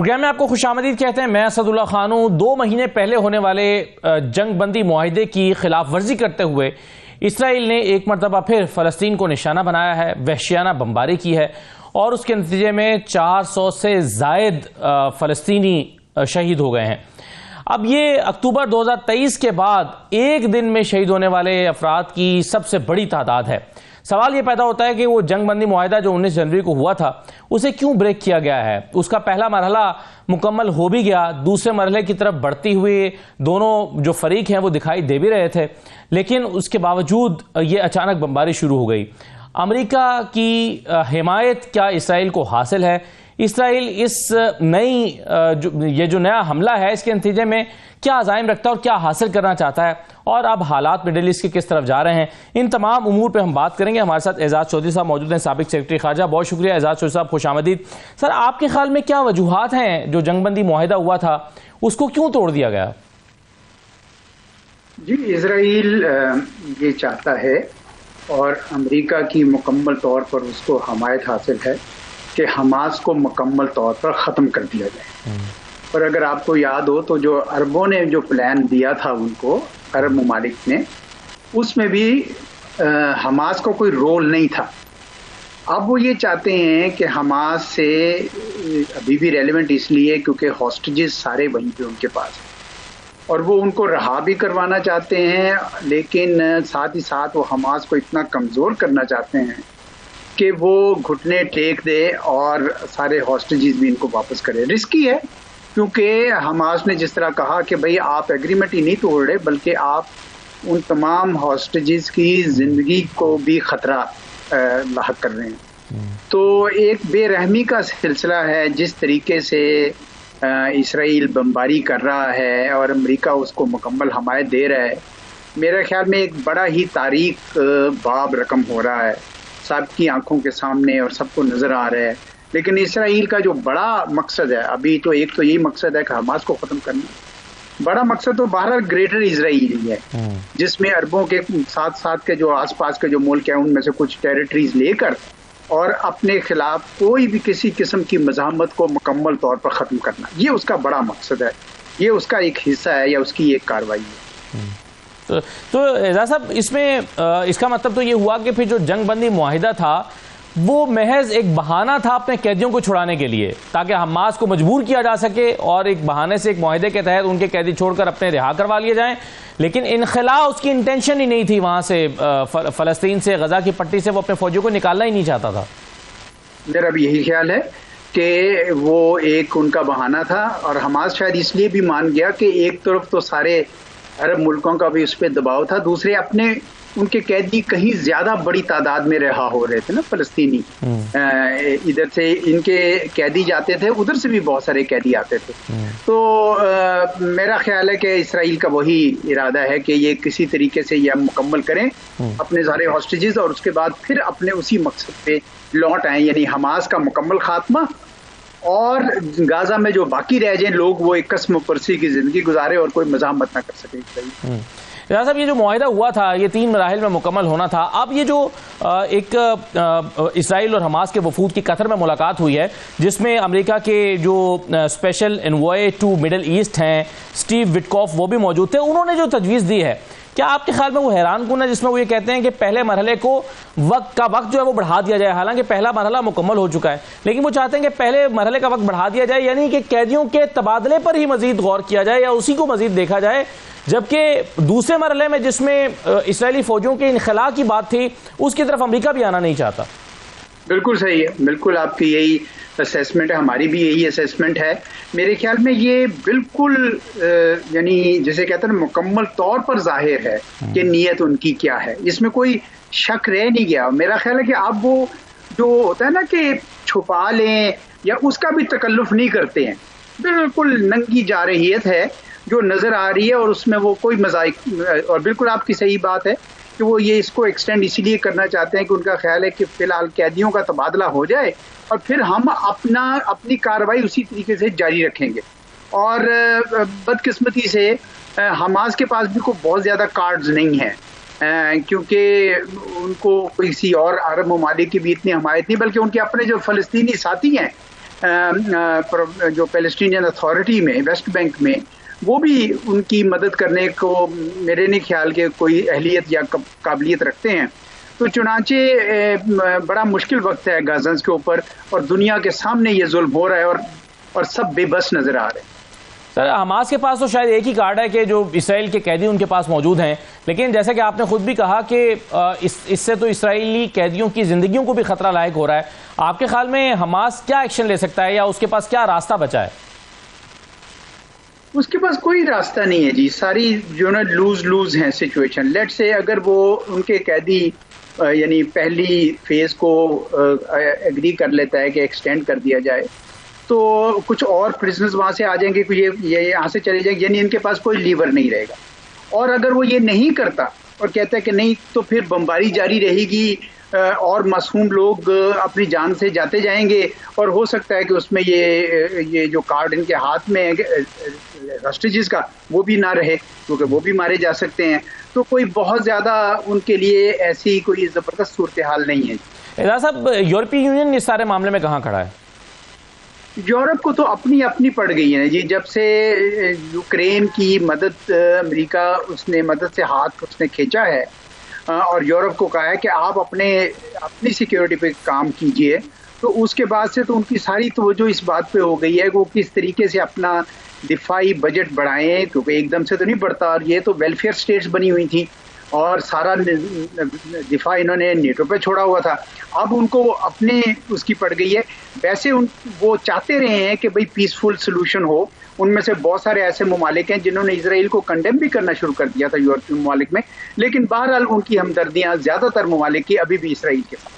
Programme में आपको खुशामदीद कहते हैं। मैं असदुल्ला खान हूं। 2 महीने पहले होने वाले जंगबंदी मुआहिदे की खिलाफ वर्जी करते हुए इसराइल ने एक मरतबा फिर फ़लस्तीन को निशाना बनाया है, वहशियाना बमबारी की है और उसके नतीजे में 400 से ज़ायद फ़लस्तीनी शहीद हो गए हैं। अब ये अक्टूबर 2023 के बाद एक दिन में शहीद होने वाले अफराद की सबसे बड़ी तादाद है। सवाल ये पैदा होता है कि वो जंगबंदी मुआहिदा जो 19 जनवरी को हुआ था उसे क्यों ब्रेक किया गया है। उसका पहला मरहला मुकम्मल हो भी गया, दूसरे मरहले की तरफ बढ़ती हुई दोनों जो फरीक हैं वो दिखाई दे भी रहे थे, लेकिन उसके बावजूद ये अचानक बमबारी शुरू हो गई। अमेरिका की हिमायत क्या इसराइल को हासिल है? इसराइल इस ये जो नया हमला है इसके नतीजे में क्या अज़ाइम रखता है और क्या हासिल करना चाहता है, और अब हालात मिडिल ईस्ट के किस तरफ जा रहे हैं, इन तमाम उमूर पे हम बात करेंगे। हमारे साथ एजाज चौधरी साहब मौजूद हैं, साबिक सेक्रेटरी खारजा। बहुत शुक्रिया एजाज चौधरी साहब, खुशामदीद। सर, आपके ख्याल में क्या वजूहात हैं जो जंगबंदी मुआहिदा हुआ था उसको क्यों तोड़ दिया गया? जी, इसराइल ये चाहता है और अमेरिका की मुकम्मल तौर पर उसको हमायत हासिल है कि हमास को मुकम्मल तौर पर ख़त्म कर दिया जाए। और अगर आपको याद हो तो जो अरबों ने जो प्लान दिया था उनको, अरब ममालिक ने, उसमें भी हमास को कोई रोल नहीं था। अब वो ये चाहते हैं कि हमास से अभी भी रेलेवेंट इसलिए क्योंकि हॉस्टेजेस सारे वहीं पे उनके पास और वो उनको रहा भी करवाना चाहते हैं, लेकिन साथ ही साथ वो हमास को इतना कमज़ोर करना चाहते हैं कि वो घुटने टेक दे और सारे हॉस्टेजेस भी इनको वापस करे। रिस्की है क्योंकि हमास ने जिस तरह कहा कि भाई आप एग्रीमेंट ही नहीं तोड़ रहे बल्कि आप उन तमाम हॉस्टेजेस की ज़िंदगी को भी ख़तरा लाहक कर रहे हैं। तो एक बेरहमी का सिलसिला है जिस तरीके से इसराइल बमबारी कर रहा है और अमेरिका उसको मुकम्मल हमायत दे रहा है। मेरे ख्याल में एक बड़ा ही तारीख बाब रकम हो रहा है सबकी आंखों के सामने और सबको नजर आ रहा है। लेकिन इसराइल का जो बड़ा मकसद है अभी तो एक तो यही मकसद है कि हमास को खत्म करना, बड़ा मकसद तो बहरहाल ग्रेटर इसराइल ही है, जिसमें अरबों के साथ साथ के जो आसपास के जो मुल्क हैं उनमें से कुछ टेरिटरीज लेकर और अपने खिलाफ कोई भी किसी किस्म की मज़ाहमत को मुकम्मल तौर पर ख़त्म करना, ये उसका बड़ा मकसद है, ये उसका एक हिस्सा है या उसकी एक कार्रवाई है। तो एजाज साहब, इसमें इसका मतलब तो ये हुआ कि फिर जो जंगबंदी मुआहिदा था वो महज एक बहाना था अपने कैदियों को छुड़ाने के लिए, ताकि हमास को मजबूर किया जा सके और एक बहाने से एक मुआहिदे के तहत उनके कैदी छोड़कर अपने रिहा करवा लिए जाएं। लेकिन इनखिला उसकी इंटेंशन ही नहीं थी, वहां से फ़लस्तीन से, गजा की पट्टी से वो अपने फौजियों को निकालना ही नहीं चाहता था। मेरा भी यही ख्याल है कि वो एक उनका बहाना था और हमास शायद इसलिए भी मान गया कि एक तरफ तो सारे अरब मुल्कों का भी उस पर दबाव था, दूसरे अपने उनके कैदी कहीं ज्यादा बड़ी तादाद में रहा हो रहे थे ना फ़लस्तीनी। इधर से इनके कैदी जाते थे, उधर से भी बहुत सारे कैदी आते थे। तो मेरा ख्याल है कि इसराइल का वही इरादा है कि ये किसी तरीके से ये मुकम्मल करें अपने सारे हॉस्टेजेस और उसके बाद फिर अपने उसी मकसद पे लौट आए, यानी हमास का मुकम्मल खात्मा और गाजा में जो बाकी रह जाए लोग वो एक कसम परसी की जिंदगी गुजारे और कोई मज़ाहमत ना कर सके। साहब, ये जो मुआहिदा हुआ था ये 3 मराहिल में मुकम्मल होना था। अब ये जो एक इसराइल और हमास के वफूद की कतर में मुलाकात हुई है जिसमें अमेरिका के जो special envoy to middle east हैं स्टीव विटकॉफ वो भी मौजूद थे। उन्होंने जो तजवीज़ दी है, क्या आपके ख्याल में वो हैरान कुन है, जिसमें वो ये कहते हैं कि पहले मरहले को वक्त जो है वो बढ़ा दिया जाए। हालांकि पहला मरहला मुकम्मल हो चुका है, लेकिन वो चाहते हैं कि पहले मरहले का वक्त बढ़ा दिया जाए, यानी कि कैदियों के तबादले पर ही मजीद गौर किया जाए या उसी को मजीद देखा जाए। जबकि दूसरे मरहले में जिसमें इसराइली फौजियों के इनखला की बात थी उसकी तरफ अमेरिका भी आना नहीं चाहता। बिल्कुल सही है, बिल्कुल आपकी यही असेसमेंट है, हमारी भी यही असेसमेंट है। मेरे ख्याल में ये बिल्कुल यानी जैसे कहते हैं मुकम्मल तौर पर जाहिर है कि नीयत उनकी क्या है, इसमें कोई शक रह नहीं गया। मेरा ख्याल है कि आप वो जो होता है ना कि छुपा लें या उसका भी तकल्लुफ नहीं करते हैं, बिल्कुल नंगी जारहियत है जो नजर आ रही है और उसमें वो कोई मजाक, और बिल्कुल आपकी सही बात है कि वो ये इसको एक्सटेंड इसीलिए करना चाहते हैं कि उनका ख्याल है कि फिलहाल कैदियों का तबादला हो जाए और फिर हम अपनी कार्रवाई उसी तरीके से जारी रखेंगे। और बदकिस्मती से हमास के पास भी कोई बहुत ज़्यादा कार्ड्स नहीं है, क्योंकि उनको किसी और अरब ममालिक की भी इतनी हमायत नहीं, बल्कि उनके अपने जो फ़लस्तीनी साथी हैं जो पैलेस्टीनियन अथॉरिटी में वेस्ट बैंक में वो भी उनकी मदद करने को मेरे नहीं ख्याल के कोई अहलियत या काबिलियत रखते हैं। तो चुनांचे बड़ा मुश्किल वक्त है गाज़ांस के ऊपर और दुनिया के सामने ये जुल्म हो रहा है और सब बेबस नजर आ रहे हैं। सर, हमास के पास तो शायद एक ही कार्ड है कि जो इसराइल के कैदी उनके पास मौजूद हैं, लेकिन जैसे कि आपने खुद भी कहा कि इससे तो इसराइली कैदियों की जिंदगियों को भी खतरा लायक हो रहा है। आपके ख्याल में हमास क्या एक्शन ले सकता है या उसके पास क्या रास्ता बचा है? उसके पास कोई रास्ता नहीं है जी, सारी जो ना लूज है सिचुएशन। लेट से अगर वो उनके कैदी यानी पहली फेज को एग्री कर लेता है कि एक्सटेंड कर दिया जाए तो कुछ और प्रिजनर्स वहां से आ जाएंगे, ये यहाँ से चले जाएंगे, यानी इनके पास कोई लीवर नहीं रहेगा। और अगर वो ये नहीं करता और कहता है कि नहीं तो फिर बमबारी जारी रहेगी और मासूम लोग अपनी जान से जाते जाएंगे और हो सकता है कि उसमें ये जो कार्ड इनके हाथ में हॉस्टेजेस का वो भी ना रहे क्योंकि वो भी मारे जा सकते हैं। तो कोई बहुत ज्यादा उनके लिए ऐसी कोई जबरदस्त सूरत हाल नहीं है। एजाज साहब, यूरोपीय यूनियन इस सारे मामले में कहाँ खड़ा है? यूरोप को तो अपनी पड़ गई है जी, जब से यूक्रेन की मदद अमेरिका उसने मदद से हाथ उसने खींचा है और यूरोप को कहा है कि आप अपनी सिक्योरिटी पे काम कीजिए, तो उसके बाद से तो उनकी सारी तवज्जो इस बात पे हो गई है कि वो किस तरीके से अपना दिफाई बजट बढ़ाएं, क्योंकि एकदम से तो नहीं बढ़ता और ये तो वेलफेयर स्टेट्स बनी हुई थी और सारा दिफा इन्होंने नेटो पे छोड़ा हुआ था। अब उनको अपने उसकी पड़ गई है। वैसे वो चाहते रहे हैं कि भाई पीसफुल सोल्यूशन हो। उनमें से बहुत सारे ऐसे ममालिक हैं जिन्होंने इसराइल को कंडेम भी करना शुरू कर दिया था यूरोपीय ममालिक में, लेकिन बहरहाल उनकी हमदर्दियां ज्यादातर ममालिक की अभी भी इसराइल के साथ।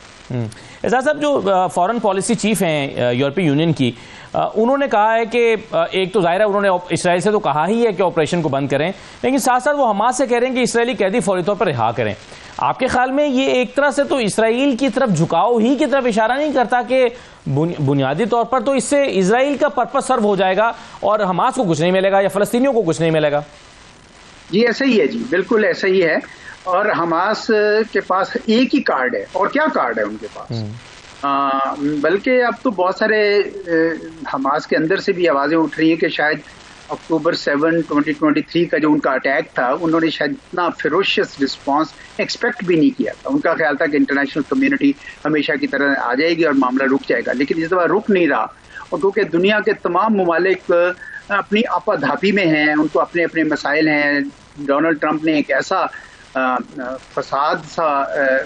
एजाज साहब, जो फॉरेन पॉलिसी चीफ हैं यूरोपीय यूनियन की, उन्होंने कहा है कि एक तो जाहिर है उन्होंने इसराइल से तो कहा ही है कि ऑपरेशन को बंद करें, लेकिन साथ साथ वो हमास से कह रहे हैं कि इसराइली कैदी फौरी तौर पर रिहा करें। आपके ख्याल में ये एक तरह से तो इसराइल की तरफ झुकाव ही की तरफ इशारा नहीं करता कि बुनियादी तौर पर तो इससे इसराइल का पर्पस सर्व हो जाएगा और हमास को कुछ नहीं मिलेगा या फलस्तीनियों को कुछ नहीं मिलेगा? जी ऐसा ही है जी, बिल्कुल ऐसा ही है। और हमास के पास एक ही कार्ड है और क्या कार्ड है उनके पास। बल्कि अब तो बहुत सारे हमास के अंदर से भी आवाजें उठ रही हैं कि शायद अक्टूबर 7, 2023 का जो उनका अटैक था उन्होंने शायद इतना फेरोशियस रिस्पांस एक्सपेक्ट भी नहीं किया था। उनका ख्याल था कि इंटरनेशनल कम्युनिटी हमेशा की तरह आ जाएगी और मामला रुक जाएगा, लेकिन इस दफा रुक नहीं रहा। और क्योंकि दुनिया के तमाम ममालिक अपनी आपाधापी में हैं, उनको अपने अपने मसाइल हैं। डोनाल्ड ट्रंप ने एक ऐसा फसाद सा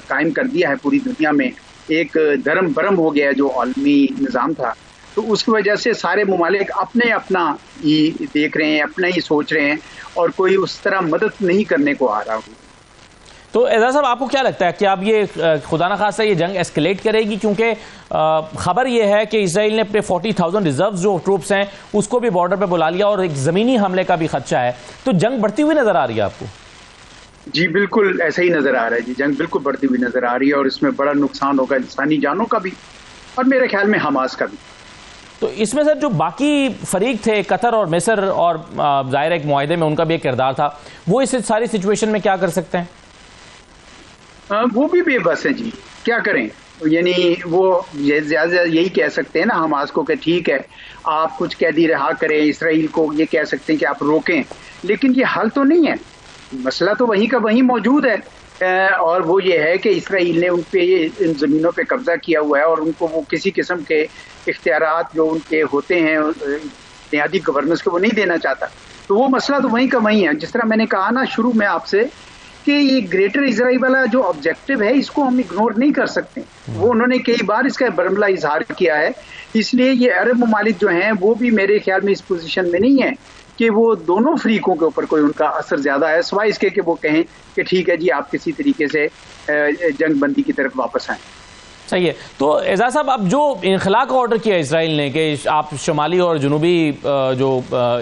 कायम कर दिया है पूरी दुनिया में, एक धर्म भरम हो गया जो आलमी निज़ाम था, तो उसकी वजह से सारे ममालिक अपना ही देख रहे हैं, अपना ही सोच रहे हैं और कोई उस तरह मदद नहीं करने को आ रहा। तो एजाज साहब, आपको क्या लगता है कि अब ये खुदा न खास्ता ये जंग एस्केलेट करेगी? क्योंकि खबर ये है कि इसराइल ने अपने 40,000 रिजर्व जो ट्रूप्स हैं उसको भी बॉर्डर पे बुला लिया और एक ज़मीनी हमले का भी खदशा है, तो जंग बढ़ती हुई नजर आ रही है आपको? जी बिल्कुल ऐसा ही नजर आ रहा है जी, जंग बिल्कुल बढ़ती हुई नजर आ रही है और इसमें बड़ा नुकसान होगा इंसानी जानों का भी और मेरे ख्याल में हमास का भी। तो इसमें सर जो बाकी फरीक थे, कतर और मिस्र और ज़ाहिर एक मुआहदे में उनका भी एक किरदार था, वो इस सारी सिचुएशन में क्या कर सकते हैं? वो भी बेबस है जी, क्या करें। यानी वो ज्यादा यही कह सकते हैं ना हमास को कि ठीक है आप कुछ कैदी रिहा करें, इसराइल को ये कह सकते हैं कि आप रोकें, लेकिन ये हल तो नहीं है। मसला तो वहीं का वहीं मौजूद है और वो ये है कि इसराइल ने उन पे इन ज़मीनों पे कब्जा किया हुआ है और उनको वो किसी किस्म के इख्तियारात जो उनके होते हैं बुनियादी गवर्नेंस को वो नहीं देना चाहता। तो वो मसला तो वहीं का वहीं है। जिस तरह मैंने कहा ना शुरू में आपसे कि ये ग्रेटर इजराइल वाला जो ऑब्जेक्टिव है इसको हम इग्नोर नहीं कर सकते। वो उन्होंने कई बार इसका बरमला इजहार किया है, इसलिए ये अरब ममालिक जो हैं वो भी मेरे ख्याल में इस पोजीशन में नहीं है कि वो दोनों फ्रीकों के ऊपर कोई उनका असर ज्यादा है, सिवाय इसके कि वो कहें कि ठीक है जी आप किसी तरीके से जंग बंदी की तरफ वापस आएं। सही है। तो एजाज साहब, अब जो इनखला का ऑर्डर किया इसराइल ने कि आप शुमाली और जुनूबी जो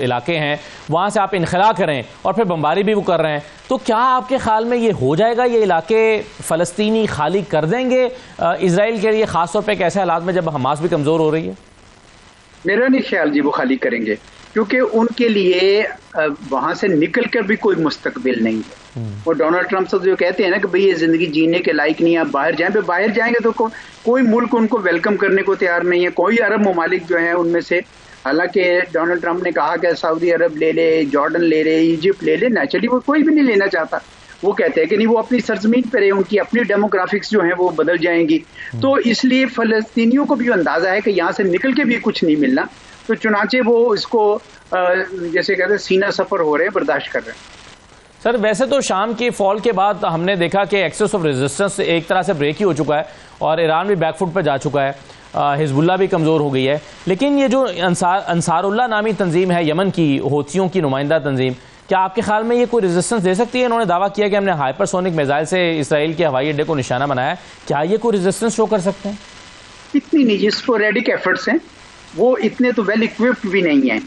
इलाके हैं वहाँ से आप इनखला करें और फिर बमबारी भी वो कर रहे हैं, तो क्या आपके ख्याल में ये हो जाएगा, ये इलाके फ़लस्तीनी खाली कर देंगे इसराइल के लिए, ख़ासतौर पर एक ऐसे हालात में जब हमास भी कमज़ोर हो रही है? मेरा नहीं ख्याल जी वो खाली करेंगे। क्योंकि उनके लिए वहां से निकल कर भी कोई मुस्तकबिल नहीं है। वो डोनाल्ड ट्रंप से जो कहते हैं ना कि भाई ये जिंदगी जीने के लायक नहीं है, आप बाहर जाएं, बाहर जाएंगे तो कोई मुल्क उनको वेलकम करने को तैयार नहीं है। कोई अरब ममालिक जो है उनमें से, हालांकि डोनाल्ड ट्रंप ने कहा कि सऊदी अरब ले ले, जॉर्डन ले ले, इजिप्ट ले ले, नेचुरली वो कोई भी नहीं लेना चाहता। वो कहते हैं कि नहीं, वो अपनी सरजमीन पर है, उनकी अपनी डेमोग्राफिक्स जो है वो बदल जाएंगी। तो इसलिए फलस्तीनियों को भी अंदाजा है कि यहाँ से निकल के भी कुछ नहीं मिलना, तो चुनाचे वो इसको जैसे कहते हैं सीना सफर हो रहे हैं, बर्दाश्त कर रहे हैं। सर वैसे तो शाम की फॉल के बाद हमने देखा कि एक्सेस ऑफ रेजिस्टेंस एक तरह से ब्रेक ही हो चुका है और ईरान भी बैकफुट पर जा चुका है, हिजबुल्लाह भी कमज़ोर हो गई है। लेकिन ये जो अंसारुल्लाह नामी तंजीम है यमन की, होथियों की नुमाइंदा तंजीम, क्या आपके ख्याल में ये कोई रेजिस्टेंस दे सकती है? इन्होंने दावा किया कि हमने हाइपरसोनिक मिसाइल से इसराइल के हवाई अड्डे को निशाना बनाया, क्या ये कोई रेजिस्टेंस शो कर सकते हैं? इतनी नहीं, स्पोरेडिक एफर्ट्स हैं, वो इतने तो वेल इक्विप्ड भी नहीं है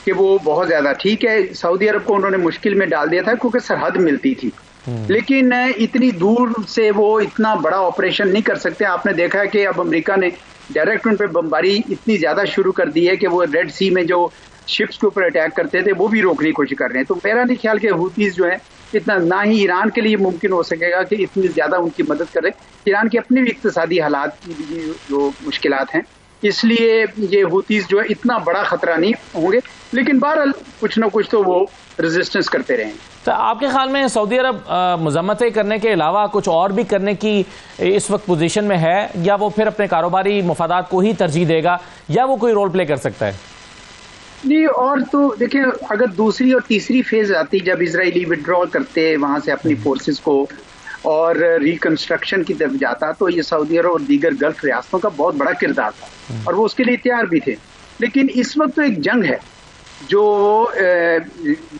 कि वो बहुत ज्यादा। ठीक है, सऊदी अरब को उन्होंने मुश्किल में डाल दिया था क्योंकि सरहद मिलती थी, लेकिन इतनी दूर से वो इतना बड़ा ऑपरेशन नहीं कर सकते। आपने देखा है कि अब अमेरिका ने डायरेक्ट उन पर बमबारी इतनी ज्यादा शुरू कर दी है कि वो रेड सी में जो शिप्स के ऊपर अटैक करते थे वो भी रोकने की कोशिश कर रहे हैं। तो मेरा नहीं ख्याल कि हूतीज जो है इतना, ना ही ईरान के लिए मुमकिन हो सकेगा कि इतनी ज्यादा उनकी मदद करे। ईरान की अपनी भी इक्तिसादी हालात की भी जो मुश्किलात हैं, इसलिए ये हूतीज जो है इतना बड़ा खतरा नहीं होंगे, लेकिन बहरहाल कुछ ना कुछ तो वो रेजिस्टेंस करते रहेंगे। तो आपके ख्याल में सऊदी अरब मजम्मतें करने के अलावा कुछ और भी करने की इस वक्त पोजीशन में है, या वो फिर अपने कारोबारी मफादात को ही तरजीह देगा, या वो कोई रोल प्ले कर सकता है? नहीं, और तो देखिए, अगर दूसरी और तीसरी फेज आती जब इजरायली विड्रॉल करते वहां से अपनी फोर्सेस को और रिकंस्ट्रक्शन की तरफ जाता, तो ये सऊदी अरब और दीगर गल्फ रियासतों का बहुत बड़ा किरदार था और वो उसके लिए तैयार भी थे। लेकिन इस वक्त तो एक जंग है जो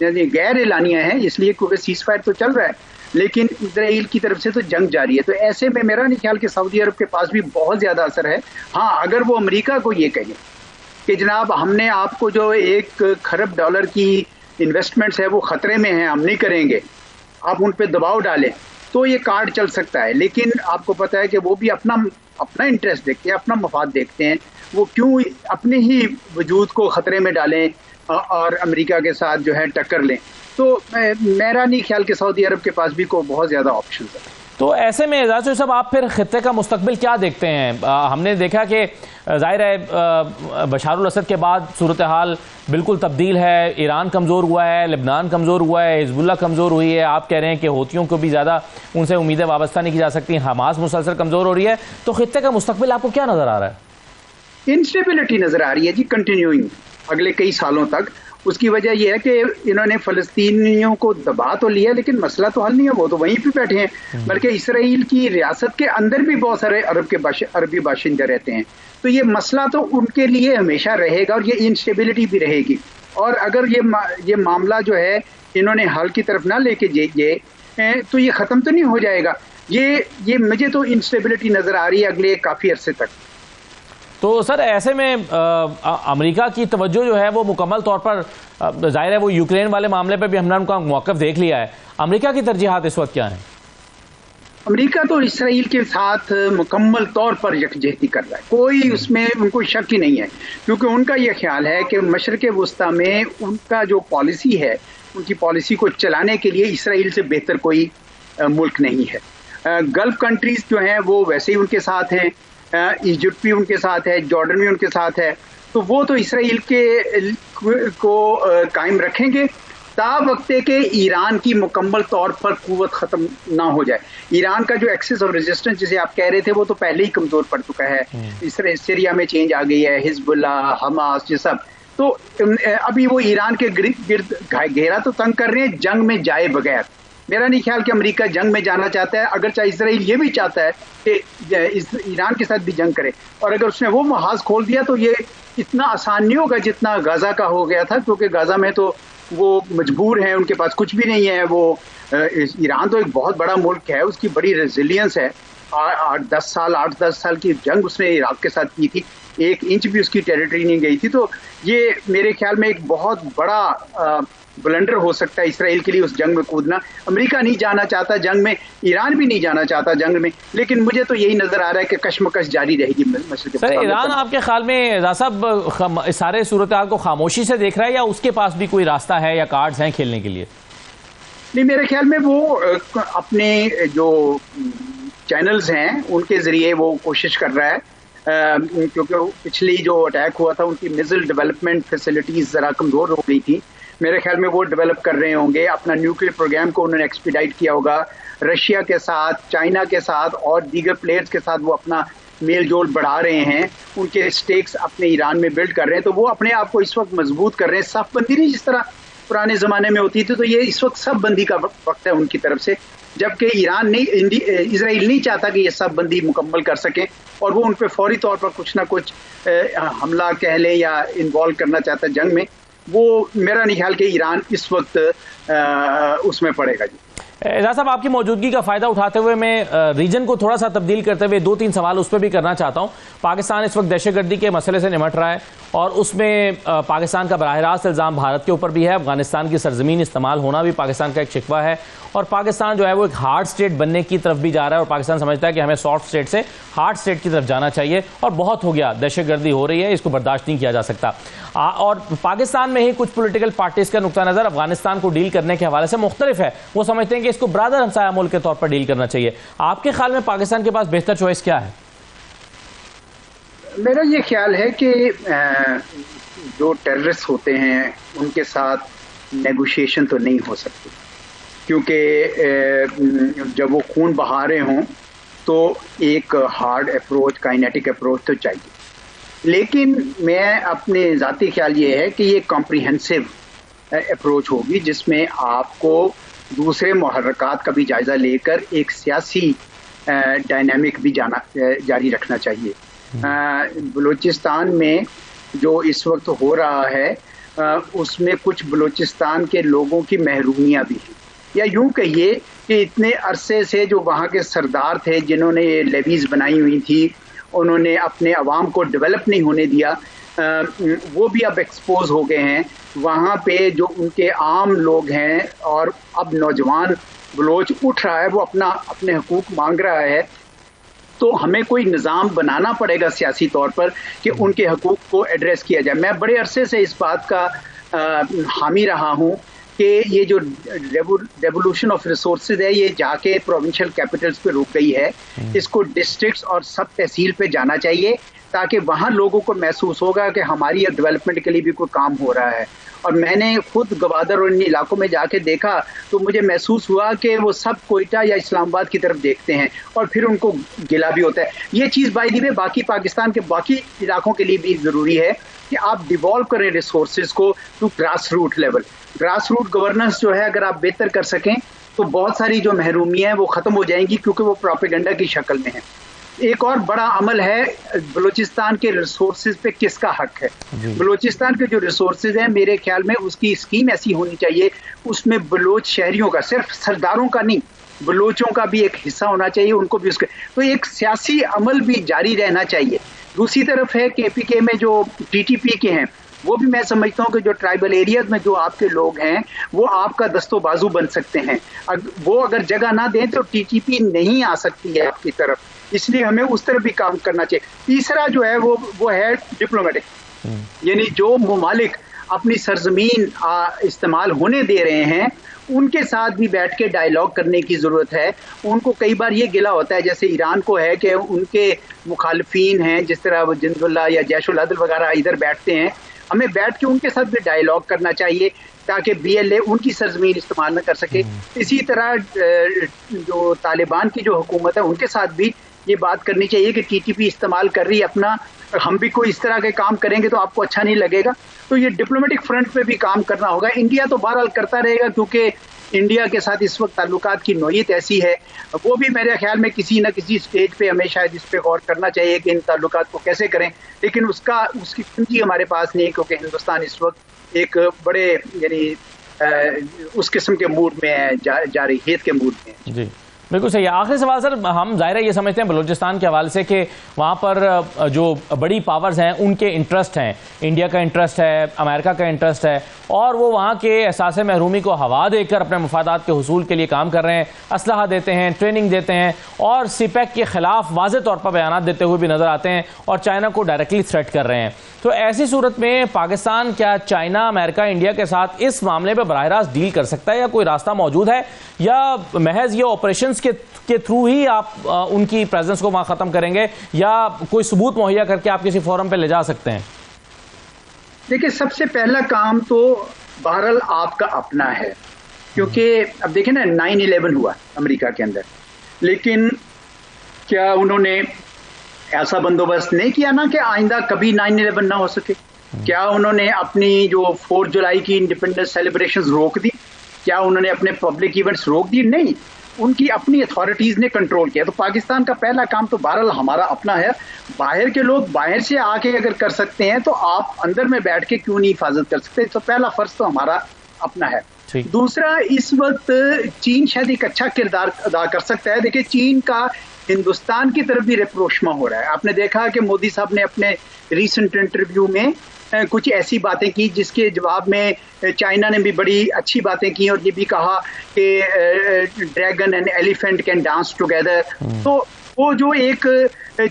गैर एलानिया है, इसलिए क्योंकि सीज फायर तो चल रहा है, लेकिन इजराइल की तरफ से तो जंग जारी है। तो ऐसे में मेरा नहीं ख्याल कि सऊदी अरब के पास भी बहुत ज्यादा असर है। हाँ, अगर वो अमेरिका को ये कहे कि जनाब हमने आपको जो $1 खरब की इन्वेस्टमेंट्स है वो खतरे में है, हम नहीं करेंगे, आप उन पे दबाव डालें, तो ये कार्ड चल सकता है। लेकिन आपको पता है कि वो भी अपना इंटरेस्ट देखते हैं, अपना मफाद देखते हैं, वो क्यों अपने ही वजूद को खतरे में डालें और अमेरिका के साथ जो है टक्कर लें। तो मेरा नहीं ख्याल कि सऊदी अरब के पास भी को बहुत ज्यादा ऑप्शन है। तो ऐसे में एजाज साहब आप फिर खित्ते का मुस्तकबिल क्या देखते हैं? हमने देखा कि जाहिर है बशारुल असद के बाद सूरत हाल बिल्कुल तब्दील है, ईरान कमज़ोर हुआ है, लेबनान कमज़ोर हुआ है, हिजबुल्लाह कमज़ोर हुई है, आप कह रहे हैं कि हूतियों को भी ज़्यादा उनसे उम्मीदें वाबस्ता नहीं की जा सकती, हमास मुसलसल कमज़ोर हो रही है। तो खित्ते का मुस्तकबिल आपको क्या नज़र आ रहा है? इंस्टेबिलिटी नज़र आ रही है जी, कंटिन्यूइंग अगले कई सालों तक। उसकी वजह यह है कि इन्होंने फलस्तीनियों को दबा तो लिया, लेकिन मसला तो हल नहीं है, वो तो वहीं पे बैठे हैं। बल्कि इसराइल की रियासत के अंदर भी बहुत सारे अरबी बाशिंदे रहते हैं। तो ये मसला तो उनके लिए हमेशा रहेगा और ये इंस्टेबिलिटी भी रहेगी। और अगर ये मामला जो है इन्होंने हल की तरफ ना लेके जाए तो ये ख़त्म तो नहीं हो जाएगा। ये मुझे तो इंस्टेबिलिटी नज़र आ रही है अगले काफ़ी अरसे तक। तो सर ऐसे में अमेरिका की तवज्जो जो है वो मुकम्मल तौर पर जाहिर है वो यूक्रेन वाले मामले पर भी हमने उनका मौक़िफ़ देख लिया है। अमेरिका की तरजीहात इस वक्त क्या हैं? अमेरिका तो इसराइल के साथ मुकम्मल तौर पर यकजहती कर रहा है, कोई उसमें उनको शक ही नहीं है, क्योंकि उनका यह ख्याल है कि मशरक़ वस्ता में उनका जो पॉलिसी है, उनकी पॉलिसी को चलाने के लिए इसराइल से बेहतर कोई मुल्क नहीं है। गल्फ कंट्रीज जो हैं वो वैसे ही उनके साथ हैं, इजिप्ट भी उनके साथ है, जॉर्डन भी उनके साथ है। तो वो तो इसराइल को कायम रखेंगे ता वक्त के ईरान की मुकम्मल तौर पर कुव्वत ख़त्म ना हो जाए। ईरान का जो एक्सेस ऑफ रेजिस्टेंस जिसे आप कह रहे थे वो तो पहले ही कमज़ोर पड़ चुका है। सीरिया में चेंज आ गई है, हिजबुल्लाह, हमास, ये सब। तो अभी वो ईरान के गिर्द घेरा तो तंग कर रहे हैं जंग में जाए बगैर। मेरा नहीं ख्याल कि अमेरिका जंग में जाना चाहता है, अगर चाहे इसराइल ये भी चाहता है कि ईरान के साथ भी जंग करे, और अगर उसने वो महाज खोल दिया तो ये इतना आसान नहीं होगा जितना गाजा का हो गया था, क्योंकि गाजा में तो वो मजबूर हैं, उनके पास कुछ भी नहीं है। वो ईरान तो एक बहुत बड़ा मुल्क है, उसकी बड़ी रेजिलियंस है। 8-10 साल की जंग उसने इराक के साथ की थी, 1 इंच भी उसकी टेरिटरी नहीं गई थी। तो ये मेरे ख्याल में एक बहुत बड़ा ब्लंडर हो सकता है इसराइल के लिए उस जंग में कूदना। अमेरिका नहीं जाना चाहता जंग में, ईरान भी नहीं जाना चाहता जंग में, लेकिन मुझे तो यही नजर आ रहा है कि कशमकश जारी रहेगी मशरिक़। सर, ईरान आपके ख्याल में रज़ा साहब सारे सूरत हाल को खामोशी से देख रहा है या उसके पास भी कोई रास्ता है या कार्ड्स हैं खेलने के लिए? नहीं, मेरे ख्याल में वो अपने जो चैनल्स हैं उनके जरिए वो कोशिश कर रहा है, क्योंकि पिछली जो अटैक हुआ था उनकी मिसाइल डेवलपमेंट फैसिलिटीज जरा कमजोर हो गई थी। मेरे ख्याल में वो डेवलप कर रहे होंगे, अपना न्यूक्लियर प्रोग्राम को उन्होंने एक्सपीडाइट किया होगा। रशिया के साथ, चाइना के साथ और दीगर प्लेयर्स के साथ वो अपना मेल जोल बढ़ा रहे हैं, उनके स्टेक्स अपने ईरान में बिल्ड कर रहे हैं, तो वो अपने आप को इस वक्त मजबूत कर रहे हैं। साफ बंदी नहीं जिस तरह पुराने जमाने में होती थी, तो ये इस वक्त सब बंदी का वक्त है उनकी तरफ से, जबकि ईरान नहीं, इजराइल नहीं चाहता कि ये सब बंदी मुकम्मल कर सकें और वो उन पर फौरी तौर पर कुछ ना कुछ हमला कह लें या इन्वॉल्व करना चाहता है जंग में। वो मेरा नहीं ख्याल कि ईरान इस वक्त उसमें पड़ेगा। जी एजाज साहब, आपकी मौजूदगी का फायदा उठाते हुए मैं रीजन को थोड़ा सा तब्दील करते हुए 2-3 सवाल उस पर भी करना चाहता हूं। पाकिस्तान इस वक्त दहशतगर्दी के मसले से निपट रहा है और उसमें पाकिस्तान का बराह रास्त इल्ज़ाम भारत के ऊपर भी है। अफगानिस्तान की सरजमीन इस्तेमाल होना भी पाकिस्तान का एक शिकवा है और पाकिस्तान जो है वो एक हार्ड स्टेट बनने की तरफ भी जा रहा है और पाकिस्तान समझता है कि हमें सॉफ्ट स्टेट से हार्ड स्टेट की तरफ जाना चाहिए और बहुत हो गया, दहशतगर्दी हो रही है, इसको बर्दाश्त नहीं किया जा सकता। और पाकिस्तान में ही कुछ पॉलिटिकल पार्टीज का नुक्ता नज़र अफगानिस्तान को डील करने के हवाले से मुख्तलिफ है। वो समझते हैं कि इसको ब्रादर हमसाया मुल्क के तौर पर डील करना चाहिए। आपके ख्याल में पाकिस्तान के पास बेहतर चॉइस क्या है? मेरा ये ख्याल है कि जो टेररिस्ट होते हैं उनके साथ नेगोशिएशन तो नहीं हो सकती, क्योंकि जब वो खून बहा रहे हों तो एक हार्ड अप्रोच, काइनेटिक अप्रोच तो चाहिए। लेकिन मैं अपने ज़ाती ख्याल ये है कि ये कॉम्प्रिहेंसिव अप्रोच होगी जिसमें आपको दूसरे मुहर्रकात का भी जायज़ा लेकर एक सियासी डायनामिक भी जारी रखना चाहिए। बलूचिस्तान में जो इस वक्त हो रहा है उसमें कुछ बलूचिस्तान के लोगों की महरूमियाँ भी हैं, या यूं कहिए कि इतने अरसे से जो वहाँ के सरदार थे जिन्होंने ये लेवीज बनाई हुई थी, उन्होंने अपने अवाम को डेवलप नहीं होने दिया, वो भी अब एक्सपोज हो गए हैं। वहाँ पे जो उनके आम लोग हैं और अब नौजवान बलोच उठ रहा है, वो अपने हकूक मांग रहा है, तो हमें कोई निज़ाम बनाना पड़ेगा सियासी तौर पर कि उनके हकूक को एड्रेस किया जाए। मैं बड़े अरसे से इस बात का हामी रहा हूँ कि ये जो रेवोल्यूशन ऑफ रिसोर्सेज है ये जाके प्रोविंशियल कैपिटल्स पे रुक गई है, इसको डिस्ट्रिक्ट्स और सब तहसील पे जाना चाहिए ताकि वहाँ लोगों को महसूस होगा कि हमारी डेवलपमेंट के लिए भी कोई काम हो रहा है। और मैंने खुद गवादर और इन इलाकों में जाके देखा तो मुझे महसूस हुआ कि वो सब कोयटा या इस्लामाबाद की तरफ देखते हैं और फिर उनको गिला भी होता है। ये चीज़ बाय द वे बाकी पाकिस्तान के बाकी इलाकों के लिए भी ज़रूरी है कि आप डिवॉल्व करें रिसोर्सेज को to grass root level. Grass root governance जो है अगर आप बेहतर कर सकें तो बहुत सारी जो महरूमियाँ हैं वो ख़त्म हो जाएंगी, क्योंकि वो प्रोपेगेंडा की शक्ल में है। एक और बड़ा अमल है बलूचिस्तान के रिसोर्सेज पे किसका हक है। बलूचिस्तान के जो रिसोर्सेज हैं मेरे ख्याल में उसकी स्कीम ऐसी होनी चाहिए, उसमें बलोच शहरियों का, सिर्फ सरदारों का नहीं, बलोचों का भी एक हिस्सा होना चाहिए, उनको भी उसके, तो एक सियासी अमल भी जारी रहना चाहिए। दूसरी तरफ है KPK में जो TTP के हैं, वो भी मैं समझता हूँ कि जो ट्राइबल एरियाज में जो आपके लोग हैं वो आपका दस्तो बाजू बन सकते हैं। वो अगर जगह ना दें तो TTP नहीं आ सकती है आपकी तरफ, इसलिए हमें उस तरफ भी काम करना चाहिए। तीसरा जो है वो है डिप्लोमेटिक, यानी जो ममालिक अपनी सरजमीन इस्तेमाल होने दे रहे हैं उनके साथ भी बैठ के डायलॉग करने की ज़रूरत है। उनको कई बार ये गिला होता है, जैसे ईरान को है कि उनके मुखालफीन हैं, जिस तरह वो जिंदुल्ला या जैशुल अदल वगैरह इधर बैठते हैं, हमें बैठ के उनके साथ भी डायलॉग करना चाहिए ताकि BLA उनकी सरजमीन इस्तेमाल न कर सके। इसी तरह जो तालिबान की जो हुकूमत है उनके साथ भी ये बात करनी चाहिए कि TTP इस्तेमाल कर रही है अपना, हम भी कोई इस तरह के काम करेंगे तो आपको अच्छा नहीं लगेगा। तो ये डिप्लोमेटिक फ्रंट पे भी काम करना होगा। इंडिया तो बहरहाल करता रहेगा क्योंकि इंडिया के साथ इस वक्त ताल्लुकात की नौयत ऐसी है, वो भी मेरे ख्याल में किसी न किसी स्टेज पे हमें शायद इस पे गौर करना चाहिए कि इन ताल्लुकात को कैसे करें, लेकिन उसकी कुंजी हमारे पास नहीं है क्योंकि हिंदुस्तान इस वक्त एक बड़े यानी उस किस्म के मूड में है, जारहियत के मूड में है। जी बिल्कुल सही है। आखिरी सवाल सर, हम ज़ाहिर है ये समझते हैं बलूचिस्तान के हवाले से कि वहाँ पर जो बड़ी पावर्स हैं उनके इंटरेस्ट हैं, इंडिया का इंटरेस्ट है, अमेरिका का इंटरेस्ट है, और वो वहाँ के एहसास महरूमी को हवा देकर अपने मफादात के हुसूल के लिए काम कर रहे हैं, असलहा देते हैं, ट्रेनिंग देते हैं और सीपैक के खिलाफ वाज़े तौर पर बयान देते हुए भी नज़र आते हैं और चाइना को डायरेक्टली थ्रेट कर रहे हैं। तो ऐसी सूरत में पाकिस्तान क्या चाइना, अमेरिका, इंडिया के साथ इस मामले पर बराह रास्त डील कर सकता है, या कोई रास्ता मौजूद है, या महज ये ऑपरेशंस के थ्रू ही आप उनकी प्रेजेंस को वहां खत्म करेंगे, या कोई सबूत मुहैया करके आप किसी फोरम पे ले जा सकते हैं? देखिए, सबसे पहला काम तो बहरहाल आपका अपना है, क्योंकि अब देखें ना 9/11 हुआ अमेरिका के अंदर, लेकिन क्या उन्होंने ऐसा बंदोबस्त नहीं किया ना कि आइंदा कभी 9/11 ना हो सके? क्या उन्होंने अपनी जो 4 जुलाई की इंडिपेंडेंस सेलिब्रेशंस रोक दी? क्या उन्होंने अपने पब्लिक इवेंट्स रोक दिए? नहीं, उनकी अपनी अथॉरिटीज ने कंट्रोल किया। तो पाकिस्तान का पहला काम तो बहरहाल हमारा अपना है। बाहर के लोग बाहर से आके अगर कर सकते हैं तो आप अंदर में बैठ के क्यों नहीं हिफाजत कर सकते? तो पहला फर्ज तो हमारा अपना है। दूसरा, इस वक्त चीन शायद एक अच्छा किरदार अदा कर सकता है। देखिए, चीन का हिंदुस्तान की तरफ भी रेप्रोशमा हो रहा है। आपने देखा कि मोदी साहब ने अपने रीसेंट इंटरव्यू में कुछ ऐसी बातें की जिसके जवाब में चाइना ने भी बड़ी अच्छी बातें की और ये भी कहा कि dragon and elephant can dance together. तो वो जो एक